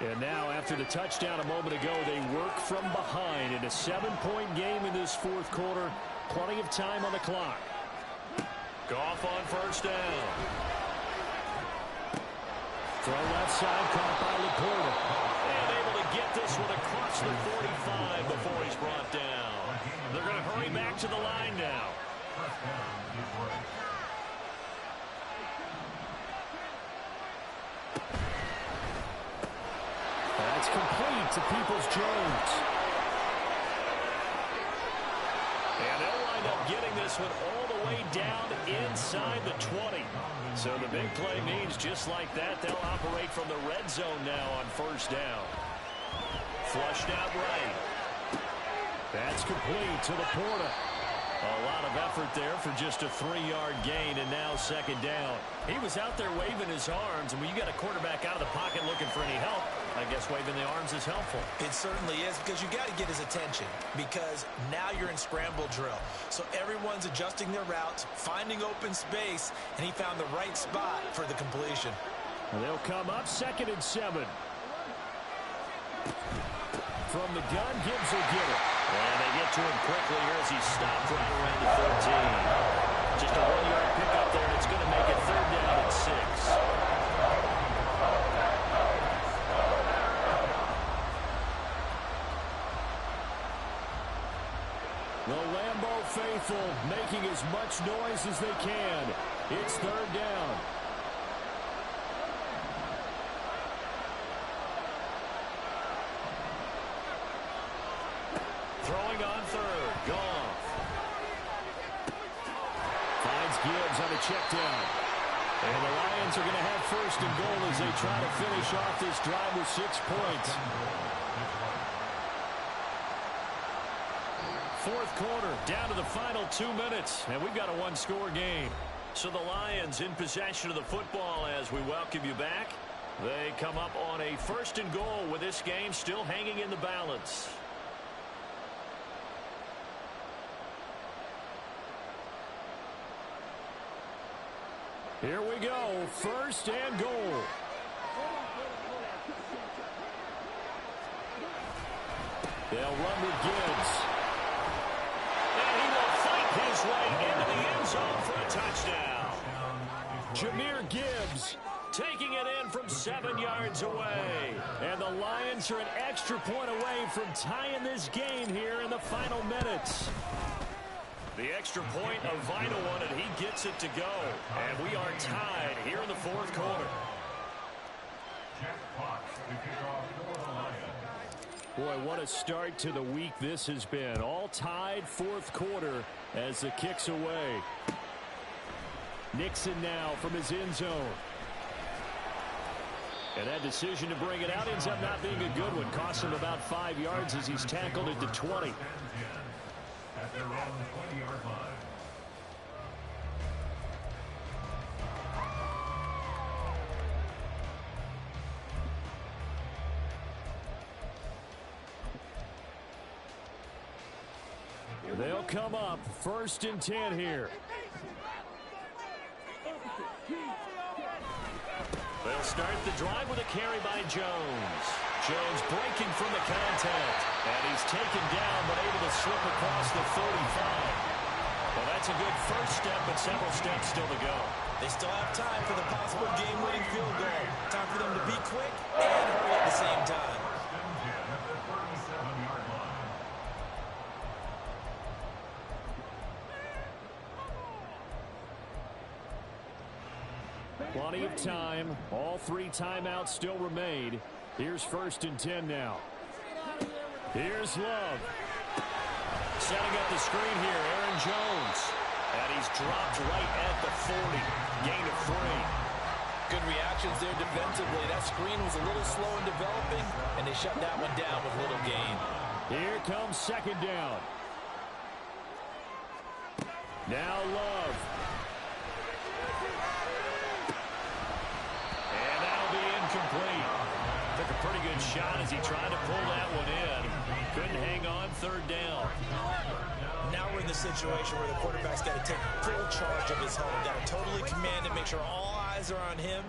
And now, after the touchdown a moment ago, they work from behind in a 7-point game in this fourth quarter. Plenty of time on the clock. Goff on first down. Throw left side, caught by Laporta. And able to get this one across the 45 before he's brought down. They're going to hurry back to the line now. That's complete to Peoples-Jones. And they'll wind up getting this one all the way down inside the 20. So the big play means just like that, they'll operate from the red zone now on first down. Flushed out right. That's complete to Laporta. A lot of effort there for just a 3-yard gain, and now second down. He was out there waving his arms, and when you got a quarterback out of the pocket looking for any help, I guess waving the arms is helpful. It certainly is, because you got to get his attention, because now you're in scramble drill. So everyone's adjusting their routes, finding open space, and he found the right spot for the completion. They'll come up 2nd and 7. From the gun, Gibbs will get it. And they get to him quickly here as he stopped right around the 13. Just a 1-yard pickup there, and it's going to make it 3rd down and 6. The Lambeau faithful making as much noise as they can. It's 3rd down. Throwing on 3rd. Goff. Finds Gibbs on a check down. And the Lions are going to have 1st and goal as they try to finish off this drive with 6 points. 4th quarter, down to the final 2 minutes, and we've got a 1-score game. So the Lions in possession of the football as we welcome you back. They come up on a 1st and goal with this game still hanging in the balance. Here we go, 1st and goal. They'll run with Gibbs. And he will fight his way into the end zone for a touchdown. Jahmyr Gibbs taking it in from 7 yards away. And the Lions are an extra point away from tying this game here in the final minutes. The extra point, a vital one, and he gets it to go. And we are tied here in the 4th quarter. Boy, what a start to the week this has been. All tied 4th quarter as the kick's away. Nixon now from his end zone. And that decision to bring it out ends up not being a good one. Costs him about 5 yards as he's tackled at the 20. At their own 20-yard line. They'll come up 1st and 10 here. They'll start the drive with a carry by Jones. Jones breaking from the contact. And he's taken down but able to slip across the 35. Well, that's a good first step, but several steps still to go. They still have time for the possible game-winning field goal. Time for them to be quick and hurry at the same time. At the 37-yard line. Plenty of time. All 3 timeouts still remain. Here's 1st and 10 now. Here's Love. Setting up the screen here, Aaron Jones. And he's dropped right at the 40. Gain of 3. Good reactions there defensively. That screen was a little slow in developing, and they shut that one down with little gain. Here comes second down. Now Love. And that'll be incomplete. Took a pretty good shot as he tried to pull that one in. Couldn't hang on third down. Now we're in the situation where the quarterback's got to take full charge of his home. Got to totally command it, make sure all eyes are on him.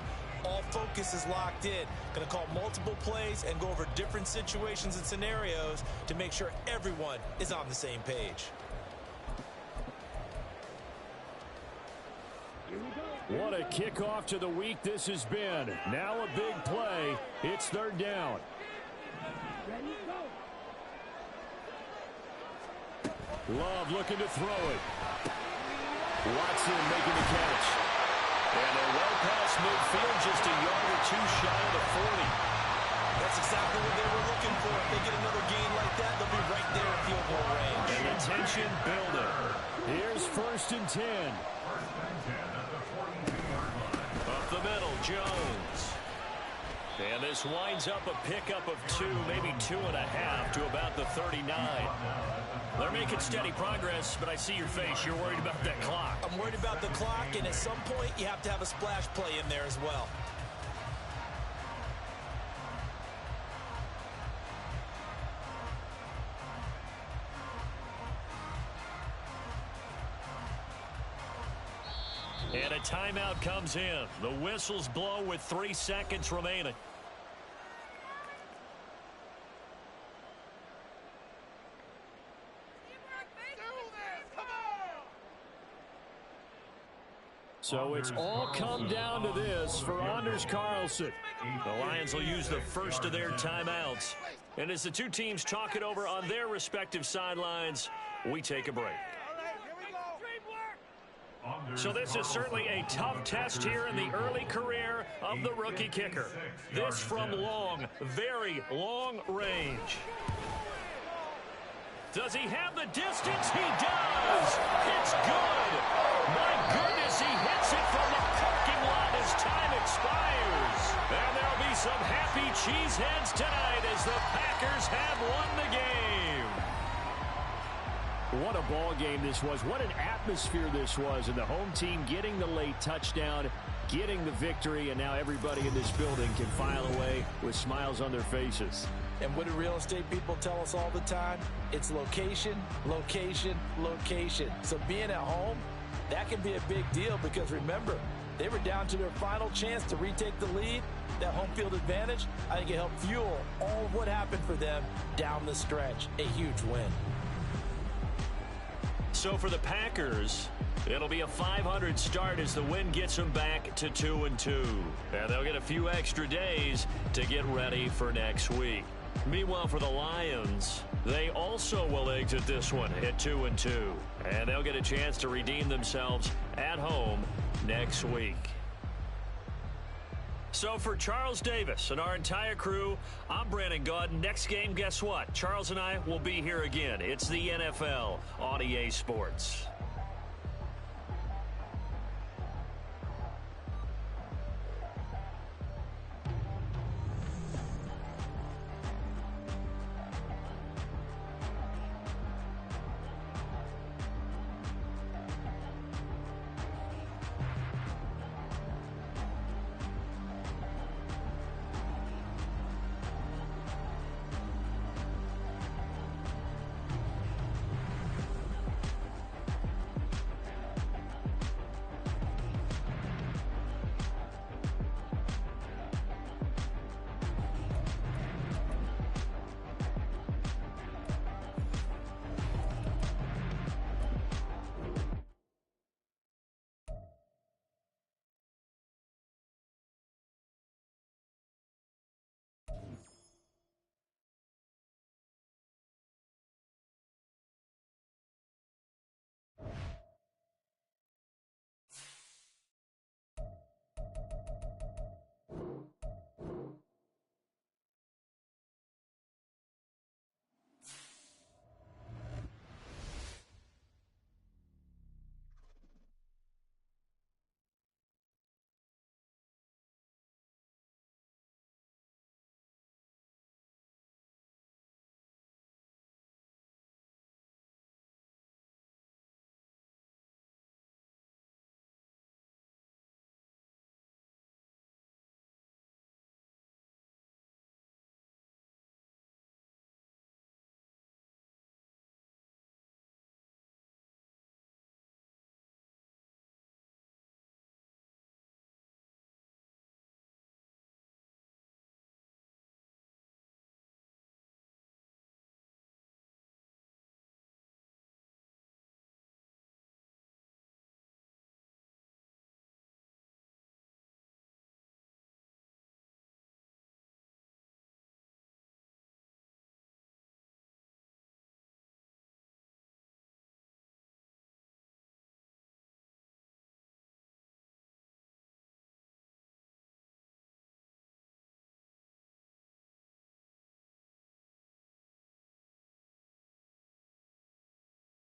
All focus is locked in. Going to call multiple plays and go over different situations and scenarios to make sure everyone is on the same page. What a kickoff to the week this has been. Now a big play. It's third down. Ready, go. Love looking to throw it. Watson making the catch. And they're well past midfield, just a yard or two shy of the 40. That's exactly what they were looking for. If they get another gain like that, they'll be right there in field goal range. And the tension building. Here's first and 10. Up the middle, Jones. And this winds up a pickup of 2, maybe 2.5 to about the 39. They're making steady progress, but I see your face. You're worried about that clock. I'm worried about the clock, and at some point, you have to have a splash play in there as well. And a timeout comes in. The whistles blow with 3 seconds remaining. So it's all come down to this for Anders Carlson. The Lions will use the first of their timeouts. And as the two teams talk it over on their respective sidelines, we take a break. So this is certainly a tough test here in the early career of the rookie kicker. This from long, very long range. Does he have the distance? He does! It's good! My goodness, he hits it from the parking lot as time expires. And there'll be some happy cheeseheads tonight as the Packers have won the game. What a ball game this was. What an atmosphere this was. And the home team getting the late touchdown, getting the victory, and now everybody in this building can file away with smiles on their faces. And what do real estate people tell us all the time? It's location, location, location. So being at home, that can be a big deal because remember, they were down to their final chance to retake the lead. That home field advantage, I think it helped fuel all of what happened for them down the stretch. A huge win. So for the Packers, it'll be a 500 start as the win gets them back to 2-2. And they'll get a few extra days to get ready for next week. Meanwhile, for the Lions, they also will exit this one at 2-2. And they'll get a chance to redeem themselves at home next week. So for Charles Davis and our entire crew, I'm Brandon Gaudin. Next game, guess what? Charles and I will be here again. It's the NFL on EA Sports.